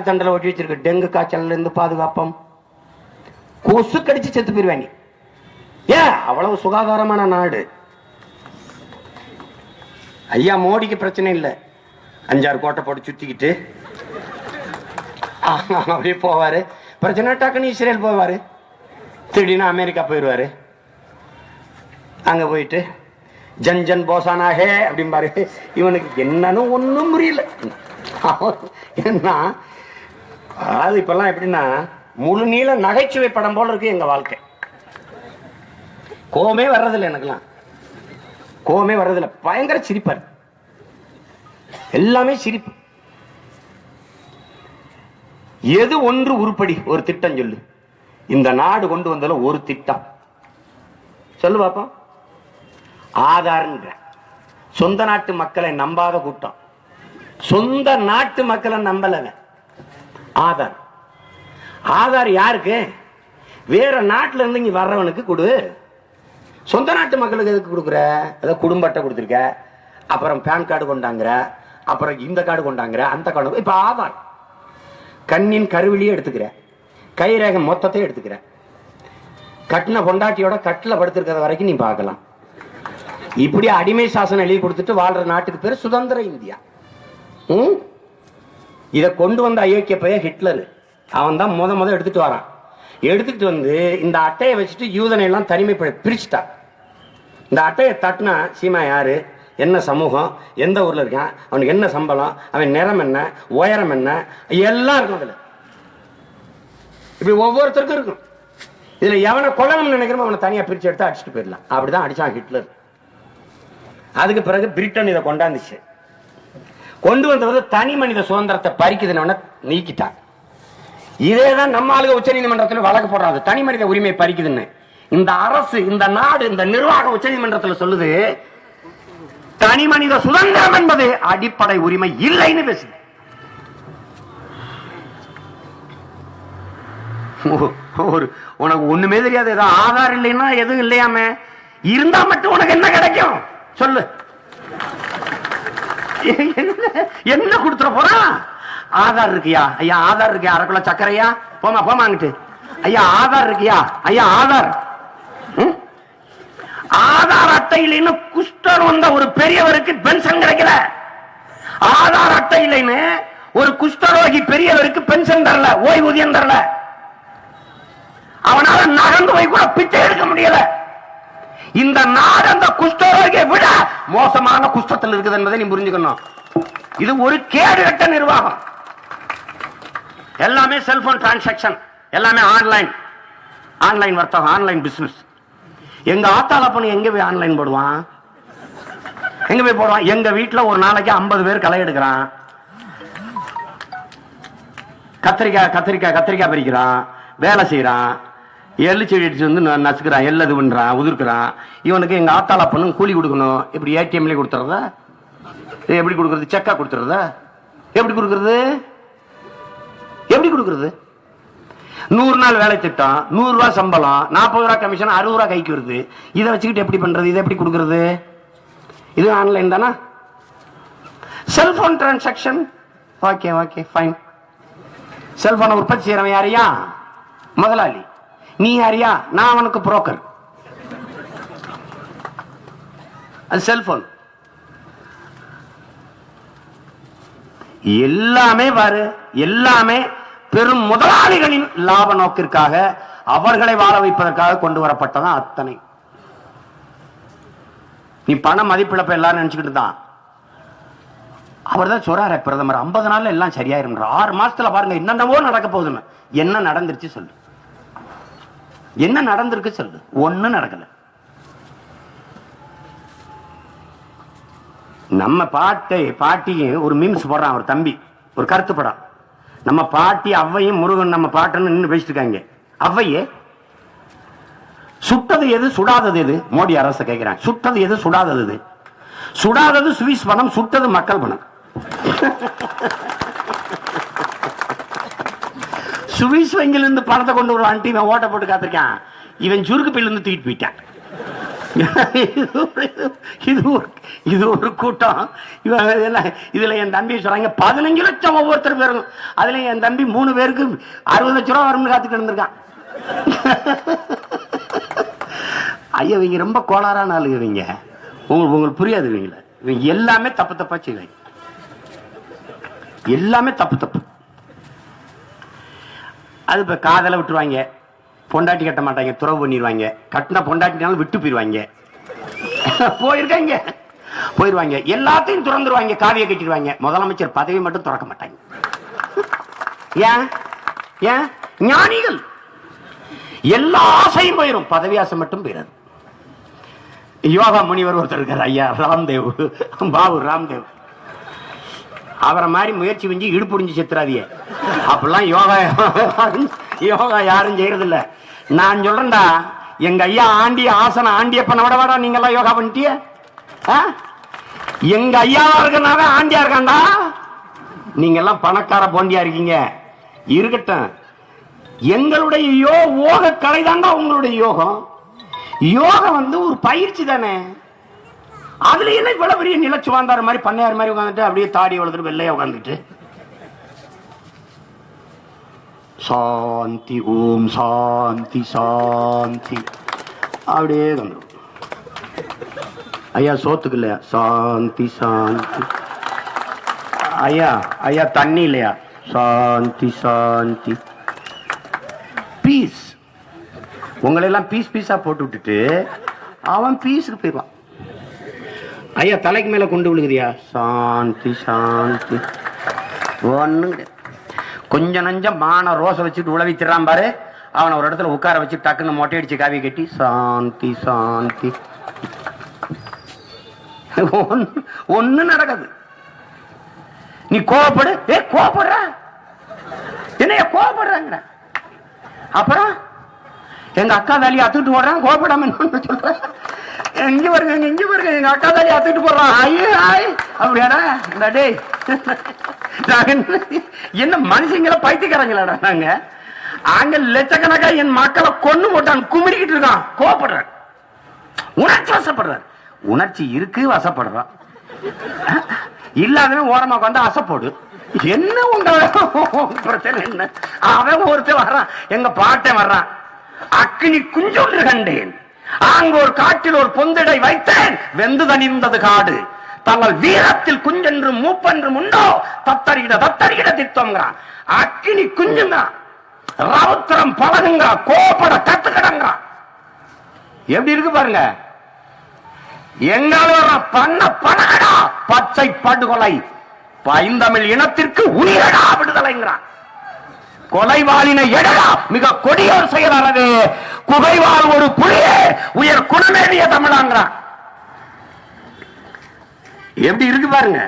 தண்டல ஒட்டி வச்சிருக்க டெங்கு காய்ச்சல்ல இருந்து பாதுகாப்பம். கொசு கடிச்சு செத்து போயிருவாங்க. ஏன் அவ்வளவு சுகாதாரமான நாடு. ஐயா மோடிக்கு பிரச்சனை இல்லை, 5-6 கோட்டை போட்டு சுத்திக்கிட்டு அப்படியே போவாரு. பிரச்சனை டக்குன்னு இஸ்ரேல் போவாரு, திடீர்னு அமெரிக்கா போயிடுவாரு. அங்க போயிட்டு ஜன் ஜன் போசானா ஹே அப்படிம்பாரு. இவனுக்கு என்னன்னு ஒன்னும் புரியல. என்ன அது இப்பெல்லாம் எப்படின்னா முழு நீள நகைச்சுவை படம் போல இருக்கு எங்க வாழ்க்கை. கோவமே வர்றதில்லை, எனக்குலாம் கோவமே வர்றதில்லை. பயங்கர சிரிப்பார், எல்லாமே சிரிப்பு. எது ஒன்று உருப்படி ஒரு திட்டம் சொல்லு. இந்த நாடு கொண்டு வந்ததுல ஒரு திட்டம் சொல்லு பாப்போம். ஆதார். சொந்த நாட்டு மக்களை நம்பாத கூட்டம். சொந்த நாட்டு மக்களை நம்பல. ஆதார். ஆதார் யாருக்கு? வேற நாட்டுல இருந்து இங்க வர்றவனுக்கு கொடு. சொந்த நாட்டு மக்களுக்கு எதுக்கு கொடுக்குற? அதாவது குடும்ப அட்டை கொடுத்துருக்க, அப்புறம் பேன் கார்டு கொண்டாங்கிற, அப்புறம் இந்த கார்டு கொண்டாங்கிற, அந்த கார்டு. இப்ப ஆதார் கண்ணின் கருவிலியே எடுத்துக்கிற, கைரேகை மொத்தத்தை எடுத்துக்கிற, கட்டின பொண்டாட்டியோட கட்டில படுத்திருக்கிற வரைக்கும் நீ பார்க்கலாம். இப்படி அடிமை சாசனம் எழுதி கொடுத்துட்டு வாழ்ற நாட்டுக்கு பேரு சுதந்திர இந்தியா. இதை கொண்டு வந்த அயோக்கிய பையன் ஹிட்லர். அவன் தான் முத எடுத்துட்டு வரான். எடுத்துட்டு வந்து இந்த அட்டையை வச்சுட்டு யூதனை எல்லாம் தனிமை பிரிச்சுட்டான். இந்த அட்டையை தட்டினா சீமா யாரு, என்ன சமூகம், எந்த ஊர்ல இருக்கான், அவனுக்கு என்ன சம்பளம், அவன் நிறம் என்ன, உயரம் என்ன, எல்லாம் இருக்கும் அதுல. இப்படி ஒவ்வொருத்தருக்கும் இருக்கும். இதுல எவனை கொல்லணும்னு நினைக்கிறோம் அவனை தனியா பிரிச்சு எடுத்து அடிச்சுட்டு போயிடலாம். அப்படிதான் அடிச்சான் ஹிட்லர். அதுக்கு பிறகு பிரிட்டன் இதை கொண்டாந்துச்சு. கொண்டு வந்தது தனி மனித சுதந்திரத்தை பறிக்குதுன்னு நீக்கிட்டான். இதேதான் நம்ம ஆளுக உச்ச நீதிமன்றத்தில் வழக்கு போடுறாங்க, தனி மனித உரிமை பறிக்குதுன்னு. இந்த அரசு, இந்த நாடு, இந்த நிர்வாக உச்ச நீதிமன்றத்தில் சொல்லுது தனி மனித சுதந்திரம் என்பது அடிப்படை உரிமை இல்லைன்னு பேசுது. உனக்கு ஒண்ணுமே தெரியாது. ஏதோ ஆதார் இல்லைன்னா எதுவும் இல்லையாம இருந்தா மட்டும் உனக்கு என்ன கிடைக்கும் சொல்லு. என்ன கொடுத்துட போறான்? ஆதார் இருக்கியா? ஐயா ஆதார் இருக்கியா? 1/2 கிலோ சக்கரையா? போமாங்கிட்டு. ஐயா ஆதார் இருக்கியா? ஐயா ஆதார். ஆதார் அட்டை இல்லைன்னு குஷ்டர் வந்த ஒரு பெரியவருக்கு பென்ஷன் கிடைக்கல. ஆதார் அட்டை இல்லைன்னு ஒரு குஷ்டரோகி பெரியவருக்கு பென்ஷன் தரல, ஓய்வூதியம் தரல. அவனால நகர்ந்து போய் கூட பிச்சை எடுக்க முடியல. இந்த நாடு அந்த குஷ்டரோகியை விட மோசமான குஷ்டத்தில் இருக்குது என்பதை நீ புரிஞ்சுக்கணும். இது ஒரு கேடுகட்ட நிர்வாகம். எல்லாமே செல்போன் டிரான்சாக்சன், எல்லாமே ஆன்லைன் வர்த்தகம், ஆன்லைன் பிசினஸ். எங்க ஆத்தால பண்ணி எங்க போய் ஆன்லைன் போடுவான்? எங்க போய் போடுவான்? எங்க வீட்டுல ஒரு நாளைக்கு 50 பேர் களை எடுக்கிறான். கத்திரிக்காய் பறிக்கிறான், வேலை செய்யறான், எள்ளு செடி அடிச்சு வந்து நசுக்கிறான், எள்ளது பண்றான், உதிர்க்கிறான். இவனுக்கு எங்க ஆத்தால பண்ணும் கூலி கொடுக்கணும். இப்படி ஏடிஎம்ல கொடுத்துறதா? எப்படி கொடுக்கறது? செக்கா கொடுத்துறதா? எப்படி கொடுக்கறது? 100 நாள் வேலை திட்டம், 100 ரூபாய் சம்பளம், 40 ரூபாய் கமிஷன், 60 ரூபாய் கைக்கு வருது. இதை வச்சுக்கிட்டு எப்படி பண்றது? இதை எப்படி கொடுக்கறது? இது ஆன்லைன் தானா? Cellphone transaction. Okay fine. செல்போனை உற்பத்தி செய்யறவன் யாரையா? முதலாளி. நீ யாரியா? நான் அவனுக்கு புரோக்கர். அது செல்போன். எல்லாமே பாரு, எல்லாமே பெரும் முதலாளிகளின் லாப நோக்கிற்காக, அவர்களை வாழ வைப்பதற்காக கொண்டு வரப்பட்டதான் அத்தனை. நீ பண மதிப்பிழப்ப எல்லாரும் நினைச்சுக்கிட்டு தான். அவர் தான் சொல்றாரு பிரதமர், 50 நாள்ல எல்லாம் சரியாயிரும். 6 மாசத்துல பாருங்க என்னென்னவோ நடக்க போகுதுன்னு. என்ன நடந்துருச்சு சொல்லு? என்ன நடந்திருக்கு சொல்லு? ஒண்ணும் நடக்கல. நம்ம பாட்டியும் ஒரு மீம்ஸ் போடுறான் ஒரு தம்பி, ஒரு கருத்து படம். நம்ம பாட்டி அவ்வையும் முருகன் நம்ம பாட்டுன்னு நின்று பேசிட்டு இருக்காங்க. அவ்வையே சுட்டது எது சுடாதது எது? மோடி அரசு கேட்கிறான். சுட்டது எது சுடாதது எது? சுடாதது சுவிஸ் பணம், சுட்டது மக்கள் பணம். சுவிஸ் வங்கிலிருந்து பணத்தை கொண்டு வருவான்ட்டு இவன் ஓட்ட போட்டு காத்திருக்கான். இவன் சுருக்கு பில்லிருந்து தூக்கிட்டு போயிட்டான். இது ஒரு கூட்டம். இதுல என் தம்பி சொல்றாங்க 15 லட்சம் ஒவ்வொருத்தர் பேரும். அதுல என் தம்பி 3 பேருக்கு 60 லட்சம் ரூபாய் வரும்னு காத்துட்டு இருந்திருக்கான். ஐயா இவங்க ரொம்ப கோளாறான ஆளு. இவங்க உங்களுக்கு புரியாது. இவங்க எல்லாமே தப்பா செய்வாங்க. எல்லாமே தப்பு. அது இப்ப காதல விட்டுருவாங்க, பொண்டாட்டி கட்ட மாட்டாங்க, துறவு பண்ணிடுவாங்க. கட்டின பொண்டாட்டினாலும் விட்டு போயிருவாங்க. போயிருவாங்க எல்லாத்தையும் துறந்துருவாங்க, காவியை கட்டிடுவாங்க. முதலமைச்சர் பதவி மட்டும் துறக்க மாட்டாங்க. ஏன்? ஞானிகள். எல்லா ஆசையும் போயிரும், பதவி ஆசை மட்டும் போயிடாது. யோகா முனிவர் ஒருத்தர் இருக்கார், ஐயா ராம்தேவ், பாபு ராம்தேவ். அவரை மாதிரி முயற்சி செஞ்சு இடுப்புடிஞ்சு செத்துறாதிய. அப்படிலாம் யோகா யாரும் செய்யறது இல்ல. நான் சொல்றேன்டா, எங்க ஐயா ஆசன ஆண்டியப்பனை விட வாடா நீங்க எல்லாம் யோகா பண்ணிட்டிய. எங்க ஐயாவா இருக்கனாவே ஆண்டியா இருக்காண்டா. நீங்க எல்லாம் பணக்கார போண்டியா இருக்கீங்க. இருக்கட்டும், எங்களுடைய யோக கலை தாண்டா உங்களுடைய யோகம். யோகம் வந்து ஒரு பயிற்சி தானே. அதுல என்ன இவ்வளவு பெரிய நிலச்சு வாழ்ந்தாரு மாதிரி பண்ணையார் மாதிரி உட்காந்துட்டு அப்படியே தாடி வளர்த்துட்டு வெள்ளையா உட்காந்துட்டு சாந்தி ஓம் சாந்தி சாந்தி அப்படியே வந்துடும். ஐயா சோத்துக்கு இல்லையா? சாந்தி சாந்தி. ஐயா தண்ணி இல்லையா? சாந்தி சாந்தி. பீஸ். உங்களெல்லாம் பீஸா போட்டு விட்டுட்டு அவன் பீஸுக்கு போயிடுவான். ஐயா தலைக்கு மேல கொண்டு விழுகுதியா? சாந்தி சாந்தி. ஒண்ணுங்க கொஞ்சம் நஞ்சம் மான ரோசை வச்சுட்டு உழவிச்சிடறான் பாரு. அவனை ஒரு இடத்துல உட்கார வச்சு டக்குன்னு மொட்டை அடிச்சு காவி கட்டி சாந்தி சாந்தி. ஒண்ணு நடக்காது. நீ கோவப்படு. கோவப்படுற என்ன? கோவப்படுறாங்க. அப்புறம் எங்க அக்கா தாலியை அத்துட்டு போடுறான், கோவப்படாம சொல்ற. இங்க பாருங்க எங்க அக்கா தாலி அத்துட்டு போடுறான். அப்படியாடா டேய், என்ன மனுஷங்களை பைத்தியக்காரங்களாடா நாங்க. அங்க லட்சக்கணக்கா என் மக்களை கொண்டு போட்டான், குமிரிக்கிட்டு இருக்கான், கோவப்படுறான், உணர்ச்சி வசப்படுறான். உணர்ச்சி இருக்கு, வசப்படுறான். இல்லாதவன் ஓரமா உட்காந்து அசப்போடு. என்ன உங்க பிரச்சனை என்ன? அவன் ஒருத்தர் வர்றான், எங்க பாட்டை வர்றான். அக்கினி குஞ்சொன்று கண்டேன், ஆங்கோர் காட்டில் ஒரு பொந்திடை வைத்தேன், வெந்து தணிந்தது காடு. தங்கள் வீரத்தில் குஞ்சென்றும் மூப்பென்றும் உண்டோ, தத்தரிகிட தத்தரிகிட திட்டம்ங்கிறான். அக்கினி குஞ்சுங்க, ரவுத்திரம் பழகுங்க, கோபட கத்துக்கிடங்க. எப்படி இருக்கு பாருங்க. எங்களோட பண்ண பணகடா பச்சை படுகொலை, பைந்தமிழ் இனத்திற்கு உயிரடா விடுதலைங்கிறான். கொலைவாளினை எடா மிக கொடியோர் செயலாளது, குகைவால் ஒரு புலியே உயர் குணமேறிய தமிழாங்கிறான். எப்படி இருக்கு பாருங்க.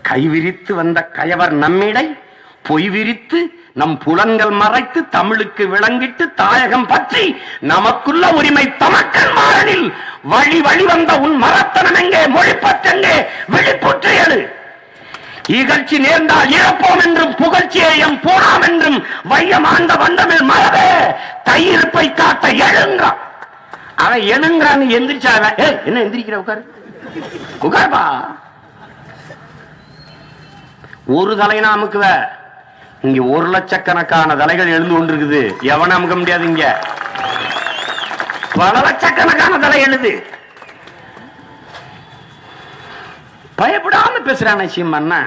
கைவிரித்து வந்த கயவர் நம்மிடை பொய் விரித்து நம் புலன்கள் மறைத்து தமிழுக்கு விளங்கிட்டு தாயகம் பற்றி நமக்குள்ள உரிமை தமக்கல் மாறனில் வழி வழி வந்த உன் மரத்தனம் எங்கே, மொழிப்பற்றெங்கே, விழிப்புற்று எழு. இகழ்ச்சி நேர்ந்தால் இழப்போம் என்றும் புகழ்ச்சியை எம் போனாம் என்றும் வையம் ஆண்ட வண்டமில் மரபே கையிருப்பை காட்ட எழுங்கிறான். அவன் எழுங்கிறான்னு எந்திரிச்சாவ. என்ன எந்திரிக்கிற, உட்காரு உட்கார்பா. ஒரு தலைனா அமுக்குவ, இங்க 1 லட்சக்கணக்கான தலைகள் எழுந்து கொண்டிருக்குது. எவன அமுக்க முடியாது. இங்க பல லட்சக்கணக்கான தலை எழுது. பயப்படாம பேசுறான சீமண்ணா.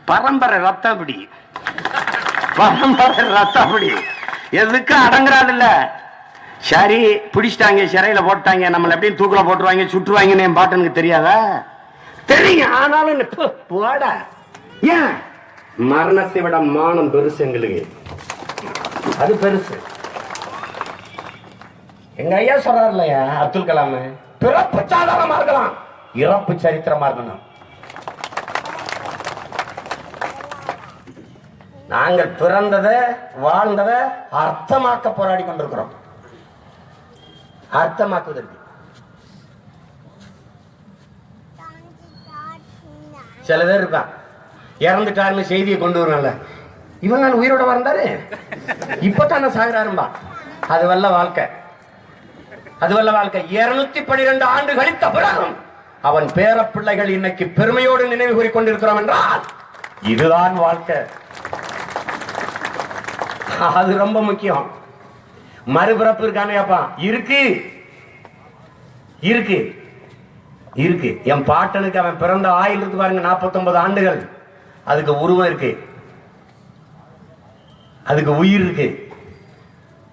பரம்பரை ரத்தம் அப்படி, பரம்பரை ரத்தம் அப்படி, எதுக்கு அடங்குறாது இல்ல. சரி, பிடிச்சிட்டாங்க, சிறையில போட்டாங்க, நம்மள எப்படியும் தூக்குல போட்டுருவாங்க, சுட்டுருவாங்கன்னு என் பாட்டனுக்கு தெரியாதா? தெரியும். ஆனாலும் போட ஏன் மரணத்தை விட மானம் பெருசு எங்களுக்கு. அது பெருசு. எங்க ஐயா சொல்றாரு இல்லையா அப்துல் கலாம், பிறப்பு சாதாரணமா இருக்கலாம், இறப்பு சரித்திரமா இருக்கணும். நாங்கள் பிறந்ததை வாழ்ந்ததை அர்த்தமாக்க போராடி கொண்டிருக்கிறோம். அர்த்தமாக்குவதற்கு சில பேர் இருப்பான், இறந்துட்டாருன்னு செய்தியை கொண்டு வரல, இவன் நான் உயிரோட வந்தாரு இப்பதான சாகுறாரும்பா. அது வல்ல வாழ்க்கை, அது வல்ல வாழ்க்கை. 212 ஆண்டு கழித்த பிறகும் அவன் பேர பிள்ளைகள் இன்னைக்கு பெருமையோடு நினைவு கூறிக்கொண்டிருக்கிறோம் என்றால் இதுதான் வாழ்க்கை. அது ரொம்ப முக்கியம். மறுபிறப்பு இருக்கானே அப்பா, இருக்கு இருக்கு இருக்கு. என் பாட்டனுக்கு அவன் பிறந்த ஆயுள் இருக்கு பாருங்க, 49 ஆண்டுகள். அதுக்கு உருவம் இருக்கு, அதுக்கு உயிர் இருக்கு.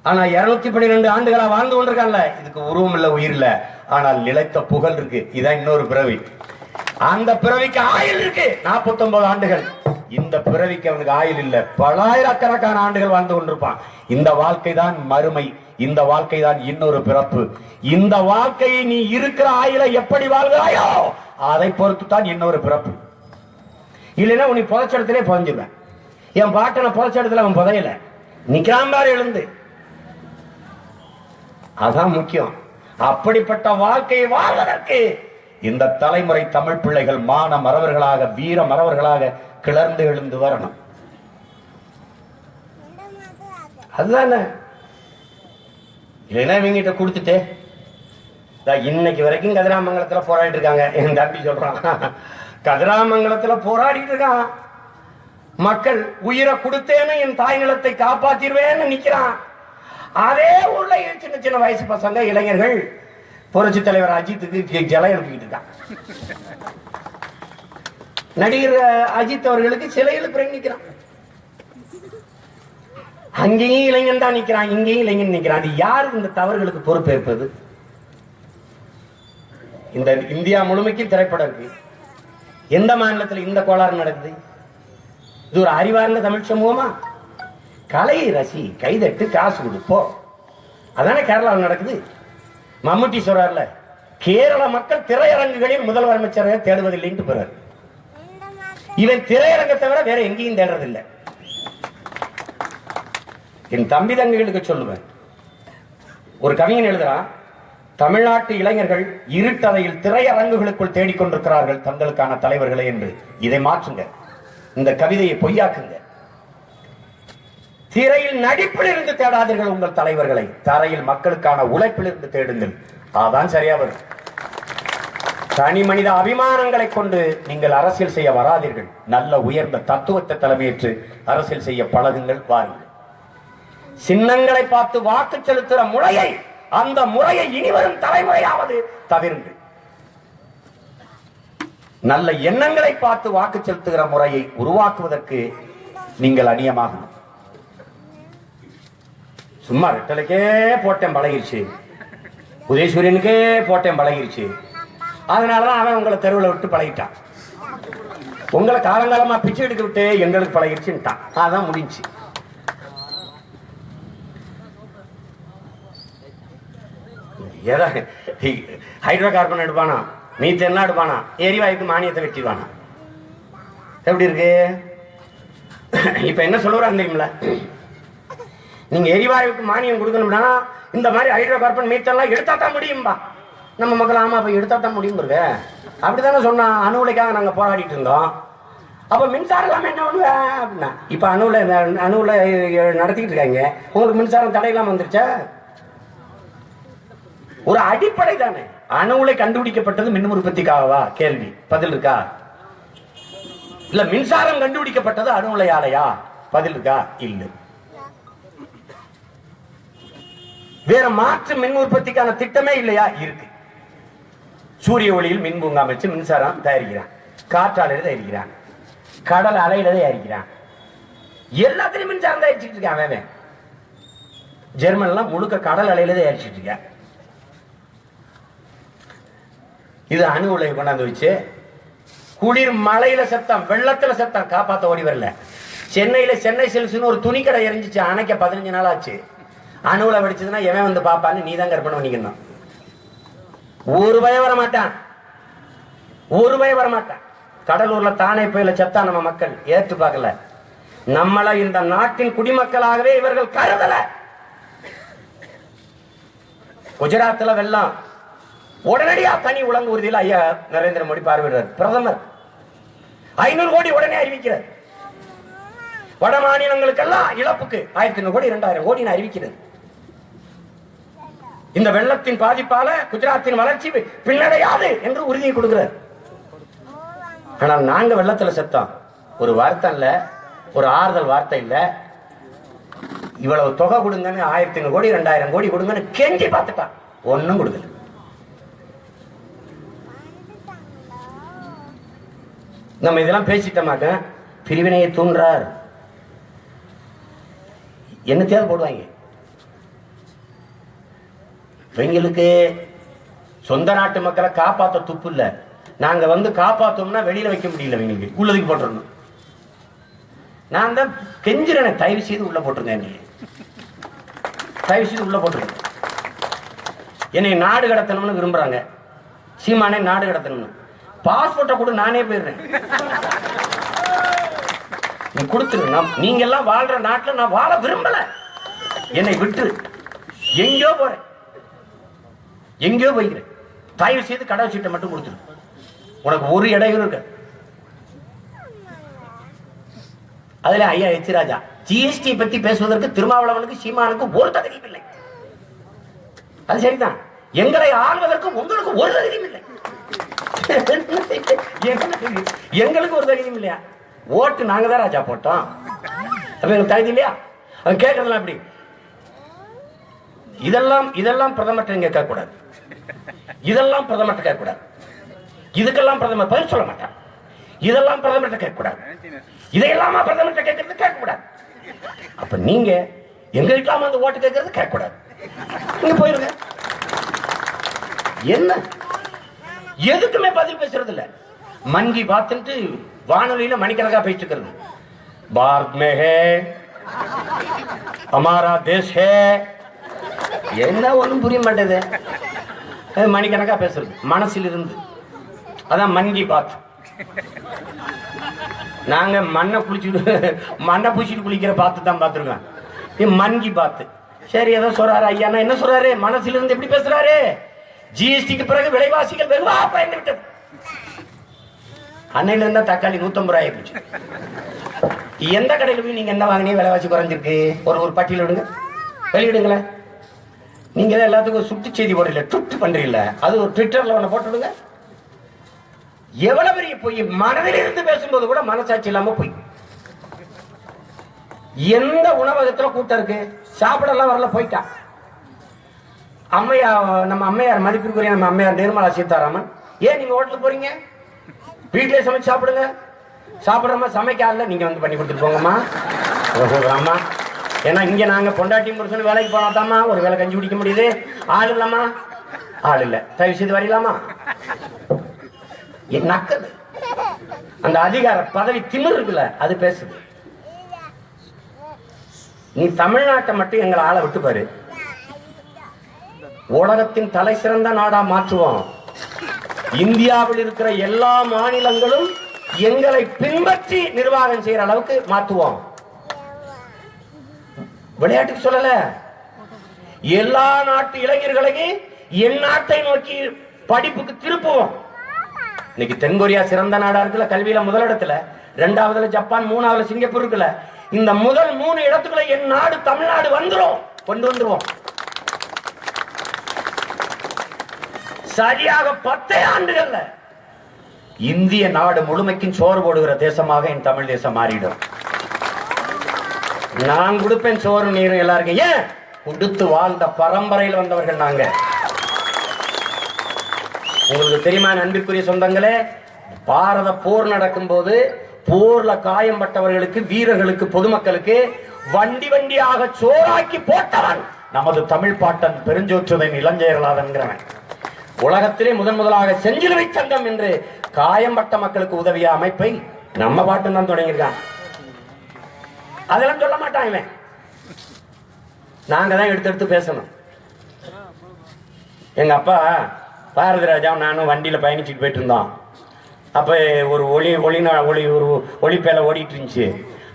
ஆனா 212 ஆண்டுகளா வாழ்ந்து கொண்டிருக்கான்ல, இதுக்கு உருவம் இல்ல, உயிர் இல்ல, ஆனால் நிலைத்த புகழ் இருக்கு. இதான் இன்னொரு பிறவி. அந்த பிறவிக்கு ஆயுள் இருக்கு 49 ஆண்டுகள். இந்த பிறவிக்கு அவனுக்கு ஆயுள் இல்ல, பலாயிரக்கணக்கான ஆண்டுகள் வாழ்ந்து கொண்டிருப்பான். இந்த வாழ்க்கை தான் மறுமை, இந்த வாழ்க்கை தான் இன்னொரு பிறப்பு. இந்த வாழ்க்கையை நீ இருக்கிற ஆயுளை எப்படி வாழ்கிறாயோ அதை பொறுத்து தான் இன்னொரு பிறப்பு. இல்லைன்னா உன்னை புதைச்சடத்திலே புதைஞ்சிருவேன். என் பாட்டனை புதைச்சடத்துல அவன் புதையல, நிக்காம்பார் எழுந்து. அதான் முக்கியம். அப்படிப்பட்ட வாழ்க்கையை வாழ்வதற்கு இந்த தலைமுறை தமிழ் பிள்ளைகள் மான மறவர்களாக, வீர மறவர்களாக கிளர்ந்து எழுந்து வரணும். அதுதானே. இல்லைன்னா இவங்கிட்ட கொடுத்துட்டு இன்னைக்கு வரைக்கும் கதிராமங்கலத்துல போராடிட்டு இருக்காங்க. என் தம்பி சொல்றான், கதிராமங்கலத்துல போராடிட்டு இருக்கான். மக்கள் உயிரை கொடுத்தேன்னு என் தாய் நிலத்தை காப்பாத்திருவேன்னு நிக்கிறான். அதே ஊர்ல சின்ன சின்ன வயசு பசங்க, இளைஞர்கள் புரட்சி தலைவர் அஜித்துக்கு ஜலை எழுப்பிக்கிட்டு இருக்கான். நடிகர் அஜித் அவர்களுக்கு சிலை எழுப்புறேன்னு நிக்கிறான். அங்கேயும் இளைஞன் தான் நிக்கிறான், இங்கேயும் இளைஞன் நிக்கிறான். அது யாரு இந்த தவறுகளுக்கு பொறுப்பேற்பது? இந்த இந்தியா முழுமைக்கும் திரைப்படம் இருக்கு. எந்த மாநிலத்தில் இந்த கோளாறு நடக்குது? இது ஒரு அறிவார்ந்த தமிழ் சமூகமா? கலையை ரசி, கைதட்டு, காசு கொடுப்போம். அதானே கேரளாவில் நடக்குது. மம்முட்டி சொல்றாருல, கேரள மக்கள் திரையரங்குகளில் முதல்வர் அமைச்சரை தேடுவதில்லைன்னு போறாரு. இவன் திரையரங்கத்தை விட வேற எங்கேயும் தேடுறதில்லை. என் தம்பி தங்கைகளுக்கு சொல்லுவேன், ஒரு கவிஞன் எழுதுறான், தமிழ்நாட்டு இளைஞர்கள் இருட்டறையில் திரையரங்குகளுக்குள் தேடிக்கொண்டிருக்கிறார்கள் தங்களுக்கான தலைவர்களை என்று. இதை மாற்றுங்க, இந்த கவிதையை பொய்யாக்குங்க. திரையில் நடிப்பில் இருந்து தேடாதீர்கள் உங்கள் தலைவர்களை, தரையில் மக்களுக்கான உழைப்பில் இருந்து தேடுங்கள். அதான் சரியா வரும். தனி மனித அபிமானங்களை கொண்டு நீங்கள் அரசியல் செய்ய வராதீர்கள். நல்ல உயர்ந்த தத்துவத்தை தலைமையேற்று அரசியல் செய்ய பழகுங்கள், வாருங்கள். சின்னங்களை பார்த்து வாக்கு செலுத்துகிற முறையை, அந்த முறையை இனிவரும் தலைமுறையாவது தவிர்ந்து நல்ல எண்ணங்களை பார்த்து வாக்கு செலுத்துகிற முறையை உருவாக்குவதற்கு நீங்கள் அணியமாகணும். சும்மா ரெட்டலுக்கே போட்டேன் பழகிருச்சு, உதயசூரியனுக்கே போட்டேன் பழகிருச்சு, அதனாலதான் அவன் உங்களை தெருவில் விட்டு பழகிட்டான். உங்களை காலங்காலமா பிச்சை எடுக்க விட்டு எங்களுக்கு பழகிருச்சுட்டான். அதான் முடிஞ்சு. ஹைட்ரோ கார்பன் எடுப்பானா, மீத்தேன் எடுப்பானா, எரிவாயுக்கு மானியத்தை வெட்டிடுவானா. எப்படி இருக்கு? இப்ப என்ன சொல்லுறாங்க தெரியுமில, நீங்க எரிவாயுக்கு மானியம் கொடுக்கணும்னா இந்த மாதிரி ஹைட்ரோ கார்பன் மீத்தெல்லாம் எடுத்தா தான் முடியும்பா. நம்ம மக்கள் ஆமா அப்ப எடுத்தா தான் முடியும் இருக்கு. அப்படித்தானே சொன்னா. அணு உலைக்காக நாங்க போராடிட்டு இருந்தோம். அப்ப மின்சாரம் இல்லாம என்ன பண்ணுவ அப்படின்னா, இப்ப அணுல நடத்திக்கிட்டு இருக்காங்க. உங்களுக்கு மின்சாரம் தடையெல்லாம் வந்துருச்சா? ஒரு அடிப்படை தானே. அணு உலை கண்டுபிடிக்கப்பட்டது மின் உற்பத்திக்காகவா? கேள்வி பதில் இருக்கா? இல்ல மின்சாரம் கண்டுபிடிக்கப்பட்டது அணு உலையாலையா? பதில் இருக்கா? இல்ல. வேற மாற்று மின் உற்பத்திக்கான திட்டமே இல்லையா? இருக்கு. சூரிய ஒளியில் மின் பூங்கா அமைச்சு மின்சாரம் தயாரிக்கிறான், காற்றாலையில தயாரிக்கிறான், கடல் அலையில தயாரிக்கிறான், எல்லாத்திலையும் மின்சாரம் தயாரிச்சுட்டு இருக்கான். அவன் ஜெர்மன்லாம் முழுக்க கடல் அலையில தயாரிச்சுட்டு இருக்கான். இது அணு உலை கொண்டாந்து வச்சு குளிர் மழையில சத்தம், வெள்ளத்துல சத்தம், காப்பாத்த ஓடி வரல. சென்னையில சென்னை சில்க்ஸ்னு ஒரு துணி கடை எரிஞ்சிச்சு, அணைக்க 15 நாள் ஆச்சு. அணுவுல வெடிச்சதுன்னா எவன் வந்து பாப்பான்னு நீ தான் கற்பனை பண்ணிக்கணும். ஒரு பயம் வர மாட்டான், ஒரு பயம் வர மாட்டான். கடலூர்ல தானே புயல செத்தா நம்ம மக்கள் ஏற்று பார்க்கல. நம்மள இந்த நாட்டின் குடிமக்களாகவே இவர்கள் கருதல. குஜராத்ல வெள்ளம், உடனடியா தனி உலங்கு உறுதியில் ஐயா நரேந்திர மோடி பார்வையிடுறார். பிரதமர் 500 கோடி உடனே அறிவிக்கிறார். வட மாநிலங்களுக்கெல்லாம் இழப்புக்கு 1500 கோடி 2000 கோடி அறிவிக்கிறது. இந்த வெள்ளத்தின் பாதிப்பால குஜராத்தின் வளர்ச்சி பின்னடையாது என்று உறுதியை கொடுக்கிறார். ஆனால் நாங்க வெள்ளத்துல செத்தோம். ஒரு வார்த்தை இல்ல, ஒரு ஆறுதல் வார்த்தை இல்ல. இவ்வளவு தொகை கொடுங்கன்னு 1500 கோடி 2000 கோடி கொடுங்கன்னு கெஞ்சி பார்த்துட்டான். ஒன்னும் கொடுக்கல. நம்ம இதெல்லாம் பேசிட்டோமாக்க பிரிவினையை தூண்டுறார். என்ன தேவை போடுவாங்க. இவங்களுக்கு சொந்த நாட்டு மக்களை காப்பாற்ற துப்பு இல்ல. நாங்க வந்து காப்பாத்தோம்னா வெளியில வைக்க முடியல. இவங்களுக்கு உள்ளதுக்கு போட்டுறணும். நான் தான் கெஞ்சிறேன், தயவு செய்து உள்ள போட்டுருங்க, தயவு செய்து உள்ள போட்டுருங்க. என்னை நாடு கடத்தணும்னு விரும்புறாங்க. சீமானே நாடு கடத்தணும்னு. பாஸ்போர்ட்டை கூட நானே போயிடுறேன். நீ கொடுத்துரு. நீங்க எல்லாம் வாழ்ற நாட்டுல நான் வாழ விரும்பல. என்னை விட்டு எங்கயோ போறேன், எங்கயோ போய்கிறேன். தயவு செய்து கடை சீட்டை மட்டும் கொடுத்துரு. உனக்கு ஒரு இடையூறு இருக்கு. அதுல ஐயா எச் ராஜா ஜிஎஸ்டி பத்தி பேசுவதற்கு திருமாவளவனுக்கு சீமானுக்கு ஒரு தகுதியும் இல்லை. அது சரிதான். எங்களை ஆள்வதற்கு உங்களுக்கு ஒரு தகுதியும் இல்லை. எங்களுக்கு ஒரு தகுதியும் இல்லையா? ஓட்டு நாங்க தான் ராஜா போட்டோம். அப்ப எங்களுக்கு தகுதி இல்லையா? அவன் கேட்கறதுலாம் அப்படி. இதெல்லாம் பிரதமர் கேட்க கூடாது. இதெல்லாம் பிரதமர் கேட்க கூடாது. இதுக்கெல்லாம் பிரதமர் பதில் சொல்ல மாட்டார். இதெல்லாம் பிரதமர் கேட்க கூடாது. இதையெல்லாமா பிரதமர் கேட்கறது கேட்க கூடாது. அப்ப நீங்க எங்க வீட்டுல வந்து ஓட்டு கேட்கறது கேட்க கூடாது. நீங்க போயிருங்க. என்ன எதுக்குமே பதில் பேசுறது இல்ல. மன் கி பாத் வானொலியில மணிக்கணக்கா பேசிட்டு இருக்கிறது. பாரத் மே ஹே, ஹமாரா தேஷ் ஹே, என்ன ஒண்ணும் புரிய மாட்டேது. மணிக்கணக்கா பேசுறது மனசில் இருந்து. அதான் மன் கி பாத். நாங்க மண்ணை பூச்சிட்டு குளிக்கிற பாத்து தான் பாத்துருக்கோம். மன் கி பாத். சரி ஏதோ சொல்றாரு ஐயா. என்ன சொல்றாரு? மனசில் இருந்து எப்படி பேசுறாரு? ஜிஎஸ்டிக்கு பிறகு விலைவாசிகள் வெகுவா பயந்து விட்டது. அன்னையில இருந்தா தக்காளி 150 ரூபாய் போச்சு. எந்த கடையில போய் நீங்க என்ன வாங்கினீங்க விலைவாசி குறைஞ்சிருக்கு? ஒரு பட்டியல் விடுங்க, வெளியிடுங்களேன். நீங்க தான் எல்லாத்துக்கும் சுட்டு செய்தி போடல, ட்விட் பண்றீங்களா? அது ஒரு ட்விட்டர்ல ஒண்ணு போட்டு விடுங்க. எவ்வளவு பெரிய போய் மனதில் இருந்து பேசும்போது கூட மனசாட்சி இல்லாம போய். எந்த உணவகத்துல கூட்டம் இருக்கு? சாப்பிடலாம் வரல, போயிட்டான். அம்மையா, நம்ம அம்மையார் மதிப்பிற்குரிய நம்ம அம்மையார் நிர்மலா சீதாராமன், ஏன் நீங்க ஹோட்டலுக்கு போறீங்க, வீட்டிலே சமைச்சு சாப்பிடுங்க. சாப்பிடுறமா சமைக்கால, நீங்க வந்து பண்ணி கொடுத்துட்டு போங்கம்மா. அம்மா, ஏன்னா இங்க நாங்க பொண்டாட்டி புருஷன் வேலைக்கு போனாதாம்மா ஒரு வேலை கஞ்சி குடிக்க முடியுது. ஆள் இல்லம்மா, ஆள் இல்ல, தயவு செய்து வரலாமா. நக்கது அந்த அதிகார பதவி திமிர் இருக்குல்ல, அது பேசுது. நீ தமிழ்நாட்டை மட்டும் எங்களை ஆளை விட்டு பாரு, உலகத்தின் தலை சிறந்த நாடா மாற்றுவோம். இந்தியாவில் இருக்கிற எல்லா மாநிலங்களும் எங்களை பின்பற்றி நிர்வாகம் செய்யற அளவுக்கு மாற்றுவோம். விளையாட்டுக்கு சொல்லல, எல்லா நாட்டு இளைஞர்களையும் என் நாட்டை நோக்கி படிப்புக்கு திருப்புவோம். இன்னைக்கு தென்கொரியா சிறந்த நாடா இருக்குல்ல, கல்வியில முதலிடத்துல, இரண்டாவதுல ஜப்பான், மூணாவதுல சிங்கப்பூர் இருக்குல்ல. இந்த முதல் 3 இடத்துக்குள்ள என் நாடு தமிழ்நாடு வந்துரும், கொண்டு வந்துருவோம். சரியாக 10 ஆண்டுகள்ல இந்திய நாடு முழுமைக்கும் சோறு போடுகிற தேசமாக என் தமிழ் தேசம் மாறிடும். நான் கொடுப்பேன் சோறு நீரும் எல்லாருக்கும். ஏன், கொடுத்து வாழ்ந்த பரம்பரையில் வந்தவர்கள் நாங்க. உங்களுக்கு தெரியுமா அன்பிற்குரிய சொந்தங்களே, பாரத போர் நடக்கும் போது போர்ல காயம்பட்டவர்களுக்கு, வீரர்களுக்கு, பொதுமக்களுக்கு வண்டி வண்டியாக சோறாக்கி போட்டவன் நமது தமிழ் பாட்டன் பெருஞ்சோற்றுதன் இளஞ்செயலாளன். உலகத்திலே முதலாக செஞ்சிலுவை சங்கம் என்று காயம்பட்ட மக்களுக்கு உதவிய அமைப்பை நம்ம பாட்டன் தான் தொடங்கியிருக்கான். அதெல்லாம் சொல்ல மாட்டான் இவன், நாங்க தான் எடுத்து பேசணும். எங்க அப்பா பாரதி ராஜாவும் நானும் வண்டியில பயணிச்சுட்டு போயிட்டு இருந்தோம். அப்ப ஒரு ஒளிப்பேல ஓடிட்டு இருந்துச்சு.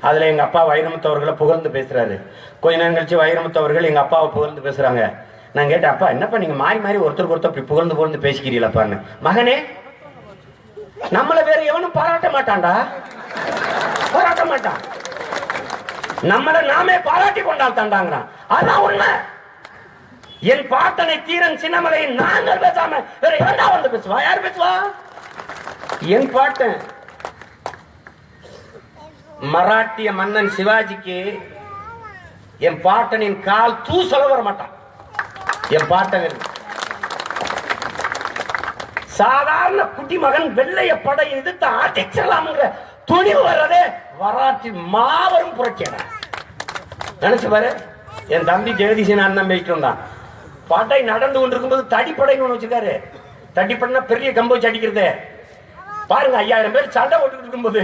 அதுல எங்க அப்பா வைரமுத்தவர்களை புகழ்ந்து பேசுறாரு. கொஞ்ச நேரம் கழிச்சு வைரமுத்தவர்கள் எங்க அப்பாவை புகழ்ந்து பேசுறாங்க. நான் கேட்டேன், அப்பா என்னப்பா நீங்க மாறி மாறி ஒருத்தருக்கு ஒருத்தர் புகழ்ந்து பேசிக்கிறீங்களாப்பான்னு. மகனே, நம்மள வேற எவனும் பாராட்ட மாட்டான்டா, பாராட்ட மாட்டான். நம்மள நாமே பாராட்டி கொண்டாட்டாண்டாங்கிறான். அதான் உண்மை. என் பாட்டனை தீரன் சின்னமலை நாங்கள் பேசாம வேற எவன்டா வந்து பேசுவா? யார் பேசுவா? என் பாட்டன் மராட்டிய மன்னன் சிவாஜிக்கு என் பாட்டனின் கால் தூசல வர மாட்டான். என் பாட்டன் சாதாரண குட்டி மகன் வெள்ளைய படை எதிர்த்து அடிச்சலாம்ங்கிற துணிவு வர்றதே வரலாற்று மாபெரும் புரட்சி. நினைச்சு பாரு, என் தம்பி ஜெகதீசன் அண்ணன் பேசிட்டு இருந்தான். படை நடந்து கொண்டிருக்கும் போது தடிப்படைன்னு ஒண்ணு வச்சிருக்காரு. தடிப்படைனா பெரிய கம்பு வச்சு அடிக்கிறது. பாருங்க, 5000 பேர் சண்டை போட்டுக்கிட்டு இருக்கும்போது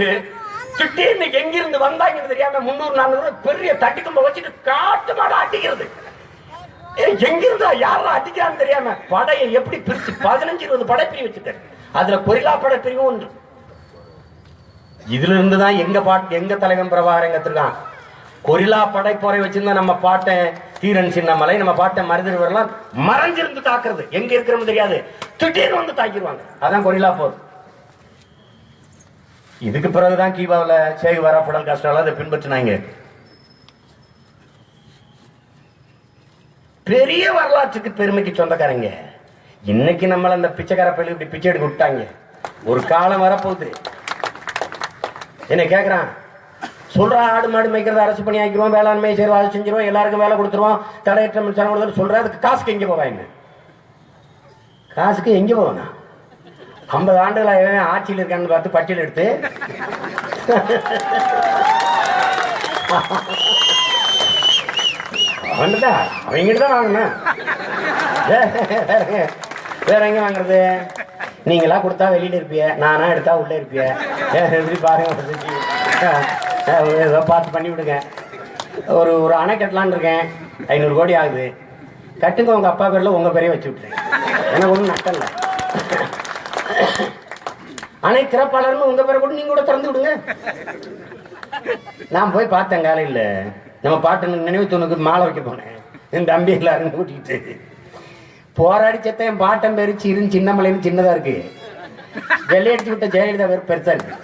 திடீர்னு எங்கிருந்து வந்தாங்கன்னு தெரியாம 300-400 பெரிய தட்டி கம்பை வச்சுட்டு காட்டு மாட அடிக்கிறது. எங்கிருந்தா யாரும் அடிக்கிறான்னு தெரியாம படையை எப்படி பிரிச்சு 15-20 படைப்பிரிவு வச்சுட்டாரு. அதுல கொரில்லா படைப்பிரிவு ஒன்று. இதுல இருந்துதான் எங்க தலைவன் பிரபாகரன் கத்துருக்கான். கொரில்லா படைப்போரை வச்சிருந்தா நம்ம பாட்டன் தீரன் சின்னமலை, நம்ம பாட்டன் மருதவரெல்லாம் மறைஞ்சிருந்து தாக்குறது. எங்க இருக்கிறோம் தெரியாது, திடீர்னு வந்து தாக்கிடுவாங்க. அதான் கொரில்லா போர். இதுக்கு பிறகுதான் கீபாவில சேகுவாரா புடல் காஸ்ட்ரால அதை பின்பற்றினாங்க. பெரிய வரலாற்றுக்கு பெருமைக்கு சொந்தக்காரங்க. இன்னைக்கு நம்மள அந்த பிச்சைக்கார பள்ளி இப்படி பிச்சை எடுக்க விட்டாங்க. ஒரு காலம் வரப்போகுது. என்ன கேக்குறான், சொல்றா ஆடு மாடு மேய்க்கிறத அரசு பண்ணி ஆக்கிடுவோம், வேளாண்மை செய்வோம், அதை செஞ்சிருவோம், எல்லாருக்கும் வேலை கொடுத்துருவோம், தடையற்ற மின்சாரம் கொடுத்து சொல்ற. அதுக்கு காசுக்கு எங்க போவாங்க? காசுக்கு எங்க போவானா? 50 ஆண்டுகள் ஆட்சியில் இருக்கான்னு பார்த்து பட்டியல் எடுத்து அவங்ககிட்ட தான் வாங்கணும். வேற எங்க வாங்குறது? நீங்களா கொடுத்தா வெளியில இருப்பிய, நானா எடுத்தா உள்ள இருப்பிய. எப்படி பாருங்க, ஏதோ பார்த்து பண்ணி விடுங்க. ஒரு அணை கட்டலான்னு இருக்கேன், 500 கோடி ஆகுது. கட்டுங்க, உங்க அப்பா பேர்ல உங்க பேரையே வச்சு விட்டுறேன். எனக்கு ஒன்றும் நட்டம் இல்லை. அணை திறப்பாளர்னு உங்க பேரை கூட நீங்க கூட திறந்து விடுங்க. நான் போய் பார்த்தேன் காலையில், நம்ம பாட்டு நினைவு தூணுக்கு மாலை வைக்க போனேன். என் தம்பி எல்லாரும் கூட்டிட்டு போராடி செத்த என் பாட்டன் பேரு சின்னமலைன்னு சின்னதா இருக்கு. வெள்ளையடிச்சு விட்ட ஜெயலலிதா பேர் பெருசா இருக்கு.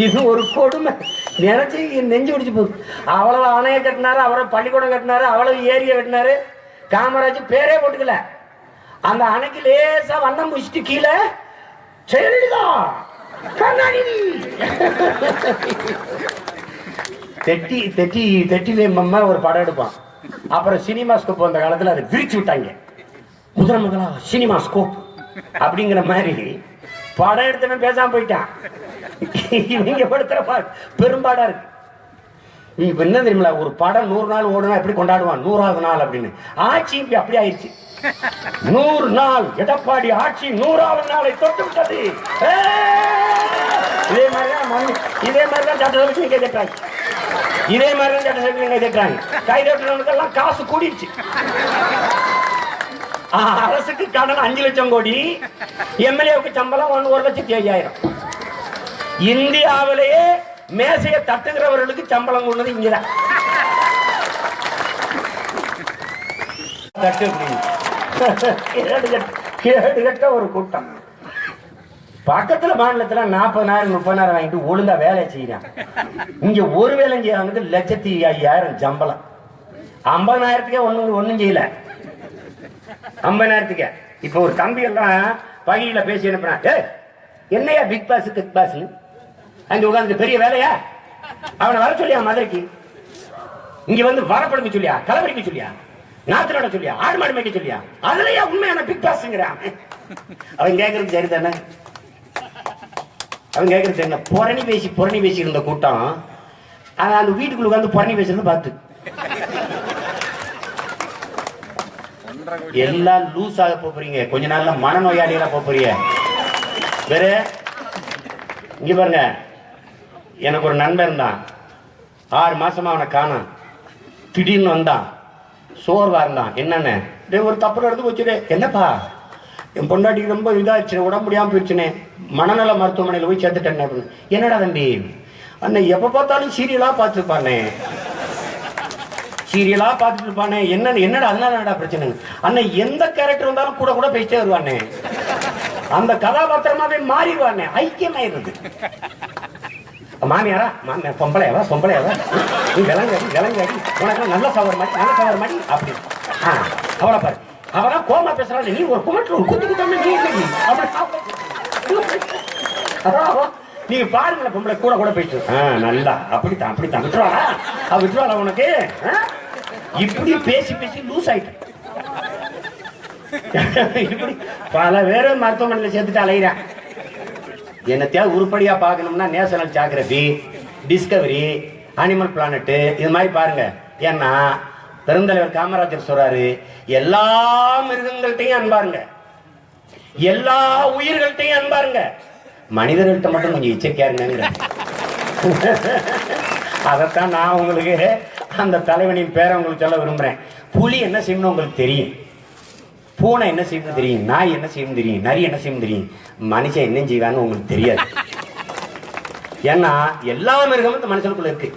இது ஒரு கொடுமை. நினைச்சு நெஞ்சு பிடிச்சு போகுது. அவ்வளவு அணையை கட்டினாரு, அவரை பள்ளிக்கூடம் கட்டினாரு, அவ்வளவு ஏரியா கட்டினாரு. காமராஜ் பேரே போட்டுக்கல. அந்த அணைக்கு லேசா வண்ணம் முடிச்சுட்டு கீழே ஜெயலலிதா கருணாநிதி தெட்டி தெட்டி தெட்டி வேம்பம்மா ஒரு படம் எடுப்பான். அப்புறம் சினிமாஸ்கோப் அந்த காலத்துல அதை விரிச்சு விட்டாங்க. முதலா சினிமாஸ்கோப் அப்படிங்கிற மாதிரி படம் எடுத்தவன் பேசாம போயிட்டான். இவங்க படுத்துற பெரும்பாடா இருக்கு. இப்ப என்ன தெரியுமில, ஒரு படம் 100 நாள் ஓடுனா எப்படி கொண்டாடுவான் 100வது நாள் அப்படின்னு. ஆட்சி இப்ப அப்படி ஆயிடுச்சு. 100 நாள் எடப்பாடி ஆட்சி 100வது நாளை தொட்டு விட்டது. இதே மாதிரிதான் சட்டசபைக்கு கேட்கிறாங்க. இதே மாதிரிதான் சட்டசபைக்கு கேட்கிறாங்க. கைதட்டுறவனுக்கெல்லாம் காசு கூடிடுச்சு. அரசுக்கு கடன் 5 லட்சம் கோடி, எம்எல்ஏவுக்கு சம்பளம் 1,05,000. இந்தியாவிலேயே மேசையை தட்டுகிறவர்களுக்கு சம்பளம் கொண்டது இங்கதான். கேடு கட்ட ஒரு கூட்டம். பக்கத்துல மாநிலத்துல 40,000 30,000 வாங்கிட்டு ஒழுங்கா வேலை செய்யறான். இங்க ஒரு வேலை செய்யறவனுக்கு 1,05,000 சம்பளம். 50,000க்கே ஒண்ணும் செய்யல. 50,000க்கு இப்ப ஒரு தம்பி எல்லாம் பகையில பேசி அனுப்புறான். என்னையா பிக் பாஸ் கிக் பாஸ் அங்க உட்காந்து பெரிய வேலையா? அவனை வர சொல்லியா மதுரைக்கு? இங்க வந்து வரப்படுங்க சொல்லியா, கலவரிக்க சொல்லியா, நாத்து நட சொல்லியா, ஆடு மாடு மேய்க்க சொல்லியா? அதுலயா உண்மையான பிக் பாஸ்ங்கிறான். அவன் கேட்கறது சரிதானே? அவன் கேட்கறது என்ன? புரணி பேசி இருந்த கூட்டம் அந்த வீட்டுக்குள்ள உட்காந்து புரணி பேசுறது பார்த்து எல்லாம் லூஸ் ஆக போறீங்க. கொஞ்ச நாள்ல மனநோயாளிகளா போறீங்க. வேற இங்க பாருங்க, எனக்கு ஒரு நண்பன் தான். 6 மாசமா அவனை காணாம். திடீர்னு வந்தான், சோர்வா இருந்தான். என்னன்னு ஒரு தப்பு நடந்து போச்சுடே. என்னப்பா? என் பொண்டாட்டிக்கு ரொம்ப இதாச்சு, உடம்பு முடியாம போயிடுச்சுனே, மனநல மருத்துவமனையில போய் சேர்த்துட்டேன் அப்படின்னு. என்னடா தம்பி? அண்ணன் எப்ப பார்த்தாலும் சீரியலா பார்த்துருப்பானே, சீரியலா பார்த்துட்டு இருப்பானே. என்னடா அதனால என்னடா பிரச்சனை? அண்ணன் எந்த கேரக்டர் வந்தாலும் கூட கூட பேசிட்டே வருவானே, அந்த கதாபாத்திரமாவே மாறிடுவானே, ஐக்கியமாயிருது. மாமியாரா பொம்பளையாவா நீ விளங்காடி உனக்கு நல்ல சவர் மாதிரி அப்படி அவளை பாரு. அவனா கோமா பேசுறாள். நீ ஒரு குமட்டில் ஒரு குத்து குத்தாம நீங்க பாருங்களேன், பொம்பளை கூட கூட போயிட்டு நல்லா அப்படித்தான் விட்டுருவாளா உனக்கு? இப்படி பேசி லூஸ் ஆயிட்டு இப்படி பல பேரு மருத்துவமனையில சேர்த்துட்டு அலைகிறான். என்னத்தையாவது உருப்படியா பார்க்கணும்னா national geography, Discovery, animal planet இது மாதிரி பாருங்க. ஏன்னா பெருந்தலைவர் காமராஜர் சொல்றாரு, எல்லா மிருகங்கள்ட்டையும் அன்பாருங்க, எல்லா உயிர்கள்ட்டையும் அன்பாருங்க, மனிதர்கள்ட்ட மட்டும் கொஞ்சம் எச்சரிக்கையா இருங்க. அதைத்தான் நான் உங்களுக்கு அந்த தலைவனின் பேரை உங்களுக்கு சொல்ல விரும்புறேன். புலி என்ன செய்யணும் உங்களுக்கு தெரியும், பூனை என்ன செய்யணும் தெரியும், நாய் என்ன செய்யணும் தெரியும், நரி என்ன செய்யணும் தெரியும், மனுஷன் என்ன செய்வான்னு உங்களுக்கு தெரியாது. ஏன்னா எல்லா மிருகமும் இந்த மனுஷனுக்குள்ள இருக்கு.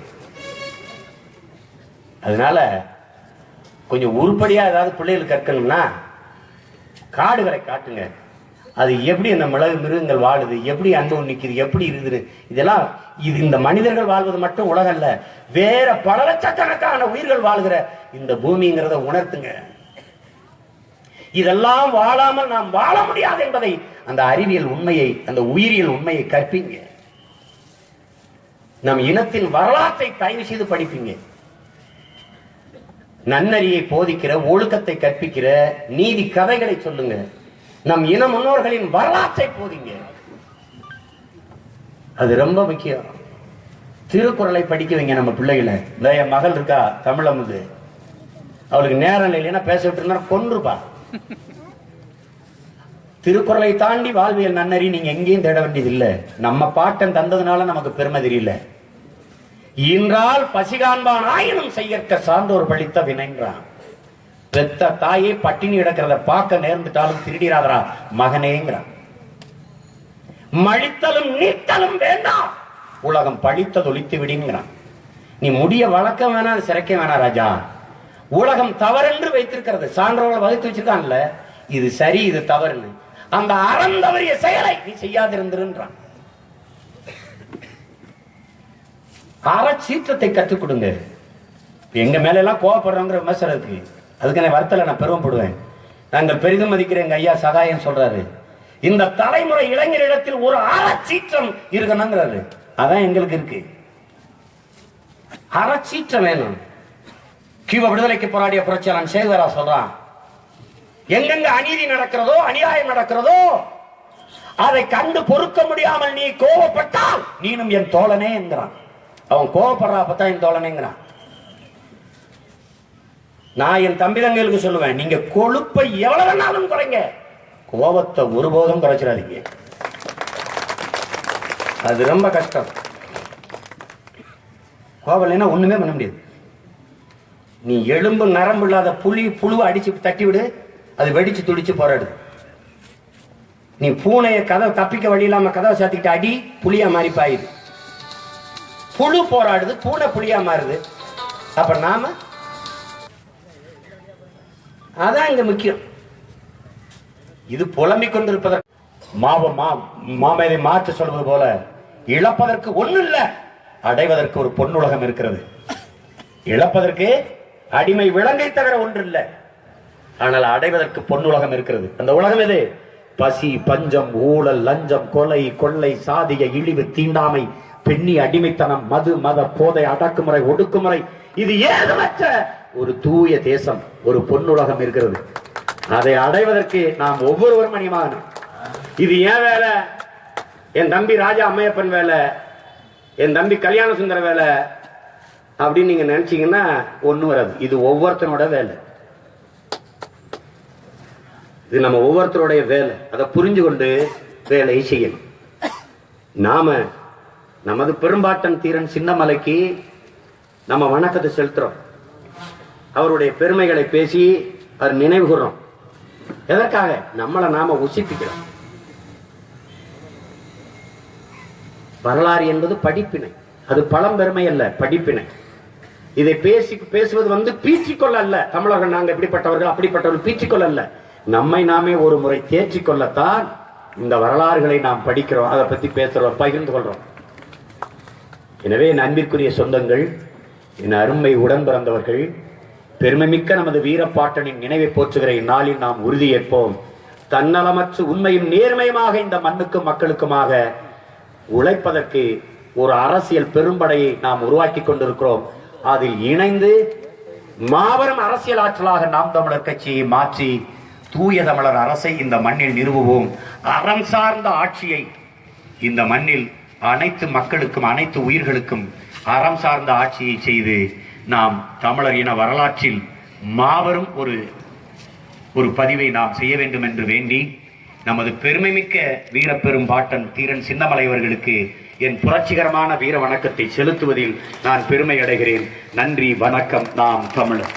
அதனால கொஞ்சம் உருப்படியா ஏதாவது பிள்ளைகள் கற்கணும்னா காடுகளை காட்டுங்க. அது எப்படி அந்த மிருகங்கள் வாழுது, எப்படி அன்பு நிக்குது, எப்படி இருக்குது, இதெல்லாம் இந்த மனிதர்கள் வாழ்வது மட்டும் உலகம் அல்ல, வேற பல லட்சக்கணக்கான உயிர்கள் வாழ்கிற இந்த பூமிங்கிறத உணர்த்துங்க. இதெல்லாம் வாழாமல் நாம் வாழ முடியாது என்பதை, அந்த அறிவியல் உண்மையை, அந்த உயிரியல் உண்மையை கற்பிங்க. நம் இனத்தின் வரலாற்றை தயவு செய்து படிப்பீங்க. நன்னறியை போதிக்கிற, ஒழுக்கத்தை கற்பிக்கிற நீதி கதைகளை சொல்லுங்க. நம் இன முன்னோர்களின் வரலாற்றை போதிங்க. அது ரொம்ப முக்கியம். திருக்குறளை படிக்க வைங்க நம்ம பிள்ளைகளை. என் மகள் இருக்கா தமிழமுது, அவளுக்கு நேரம் இல்லைன்னா பேச விட்டு இருந்தா கொன்றுப்பா. திருக்குறளை தாண்டி வாழ்வியல் நன்னறி நீங்க எங்கேயும் தேட வேண்டியது இல்ல. நம்ம பாட்டன் தந்ததுனால நமக்கு பெருமை தெரியல. ஈன்றால் பசிகாண்பான் ஆயினும் செய்யற்க சார்ந்தோர் பழித்த வினைன்றான். பெத்த தாயே பட்டினி கிடக்கிறத பார்க்க நேர்ந்துட்டாலும் திருடிராதரா மகனேங்கிறான். மழித்தலும் நீத்தலும் வேண்டாம், உலகம் பழித்தது ஒழித்து விடுங்கிறான். நீ முடிய வழக்கம் வேணா, சிறைக்க வேணா ராஜா. உலகம் தவறென்று வைத்திருக்கிறது, சான்றோர்களை வகுத்து வச்சிருக்கான்ல, இது சரி இது தவறுன்னு. அந்த அறந்தவரிய செயலை நீ செய்யாதிருந்திருன்றான். அறச்சீற்றத்தை கற்றுக் கொடுங்க. எங்க மேல எல்லாம் கோவப்படுறோங்கிற விமர்சனம் இருக்கு, அதுக்கு நான் வருத்தல நான் பெருமைப்படுவேன். நாங்கள் பெரிதும் மதிக்கிற எங்க ஐயா சகாயம் சொல்றாரு, இந்த தலைமுறை இளைஞரிடத்தில் ஒரு அறச்சீற்றம் இருக்கணுங்கிறாரு. அதான் எங்களுக்கு இருக்கு. அறச்சீற்றம் வேணும். கியூபா விடுதலைக்கு போராடிய புரட்சியாளன் சேகுவேரா சொல்றான், எங்கெங்க அநீதி நடக்கிறதோ அநியாயம் நடக்கிறதோ அதை கண்டு பொறுக்க முடியாமல் நீ கோபப்பட்டால் நீனும் என் தோழனே என்கிறான். அவன் கோபப்படுறாப்பத்தான் என் தோழனேங்கிறான். நான் என் தம்பி தங்களுக்கு சொல்லுவேன், நீங்க கொழுப்பை எவ்வளவு வேணாலும் குறைங்க, கோபத்தை ஒருபோதும் குறைச்சிடாதீங்க. அது ரொம்ப கஷ்டம். கோபம் இல்லைன்னா ஒண்ணுமே பண்ண முடியாது. நீ எலும்பு நரம்பு இல்லாத புழுவை அடிச்சு தட்டி விடு, அது வெடிச்சு துடிச்சு போராடுது. நீ பூனைய கதவை தப்பிக்க வழி இல்லாம கதவை சாத்திக்கிட்டு அடி, புளியா மாறி பாயுது. புழு போராடுது, பூனை புளியா மாறுது. அப்ப நாம அதான் இங்க முக்கியம். இது புலம்பிக் கொண்டிருப்பதற்கு மாமேதை மாற்ற சொல்வது போல, இழப்பதற்கு ஒண்ணு இல்ல, அடைவதற்கு ஒரு பொன்னுலகம் இருக்கிறது. இழப்பதற்கு அடிமை விலங்கை தவிர ஒன்று இல்லை, ஆனால் அடைவதற்கு பொன்னுலகம் இருக்கிறது. அந்த உலகம் எது? பசி, பஞ்சம், ஊழல், லஞ்சம், கொலை, கொள்ளை, சாதிய இழிவு, தீண்டாமை, பெண்ணி அடிமைத்தனம், மது, மத போதை, அடக்குமுறை, ஒடுக்குமுறை, இது ஏதுமற்ற ஒரு தூய தேசம், ஒரு பொன்னுலகம் இருக்கிறது. அதை அடைவதற்கு நாம் ஒவ்வொருவரும் அணியமாகணும். இது ஏன் வேலை? என் தம்பி ராஜா அம்மையப்பன் வேலை, என் தம்பி கல்யாண சுந்தர வேலை அப்படின்னு நீங்க நினைச்சீங்கன்னா ஒண்ணு வராது. இது ஒவ்வொருத்தனோட வேலை. இது நம்ம ஒவ்வொருத்தருடைய வேலை. அதை புரிஞ்சு கொண்டு வேலையை செய்யணும். நாம நமது பெரும்பாட்டன் தீரன் சின்னமலைக்கு நம்ம வணக்கத்தை செலுத்துறோம். அவருடைய பெருமைகளை பேசி அவர் நினைவு கூறோம். எதற்காக? நம்மளை நாம உசிப்பிக்கிறோம். வரலாறு என்பது படிப்பினை, அது பழம்பெருமை அல்ல, படிப்பினை. இதை பேசுவது பீற்றிக்கொள்ள அல்ல. தமிழர்கள் நாங்கள் இப்படிப்பட்டவர்கள் அப்படிப்பட்டவர்கள் பீற்றிக்கொள்ள அல்ல, நம்மை நாமே ஒரு முறை தேற்றிக்கொள்ளத்தான் இந்த வரலாறுகளை நாம் படிக்கிறோம், அதை பத்தி பேசுறோம், பகிர்ந்து கொள்றோம். எனவே என் அன்பிற்குரிய சொந்தங்கள், என் அருமை உடன் பிறந்தவர்கள், பெருமைமிக்க நமது வீரப்பாட்டனின் நினைவை போற்றுகிற இந்நாளில் நாம் உறுதியேற்போம். தன்னலமற்று உண்மையும் நேர்மையுமாக இந்த மண்ணுக்கும் மக்களுக்குமாக உழைப்பதற்கு ஒரு அரசியல் பெரும்படையை நாம் உருவாக்கி கொண்டிருக்கிறோம். அதில் இணைந்து மாபெரும் அரசியல் ஆற்றலாக நாம் தமிழர் கட்சியை மாற்றி தூய தமிழர் அரசை இந்த மண்ணில் நிறுவுவோம். அறம் சார்ந்த ஆட்சியை இந்த மண்ணில் அனைத்து மக்களுக்கும் அனைத்து உயிர்களுக்கும் அறம் சார்ந்த ஆட்சியை செய்து நாம் தமிழர் இன வரலாற்றில் மாபெரும் ஒரு பதிவை நாம் செய்ய வேண்டும் என்று வேண்டி, நமது பெருமைமிக்க வீரப்பெரும் பாட்டன் தீரன் சின்னமலை அவர்களுக்கு என் புரட்சிகரமான வீர வணக்கத்தை செலுத்துவதில் நான் பெருமை அடைகிறேன். நன்றி, வணக்கம். நாம் தமிழர்.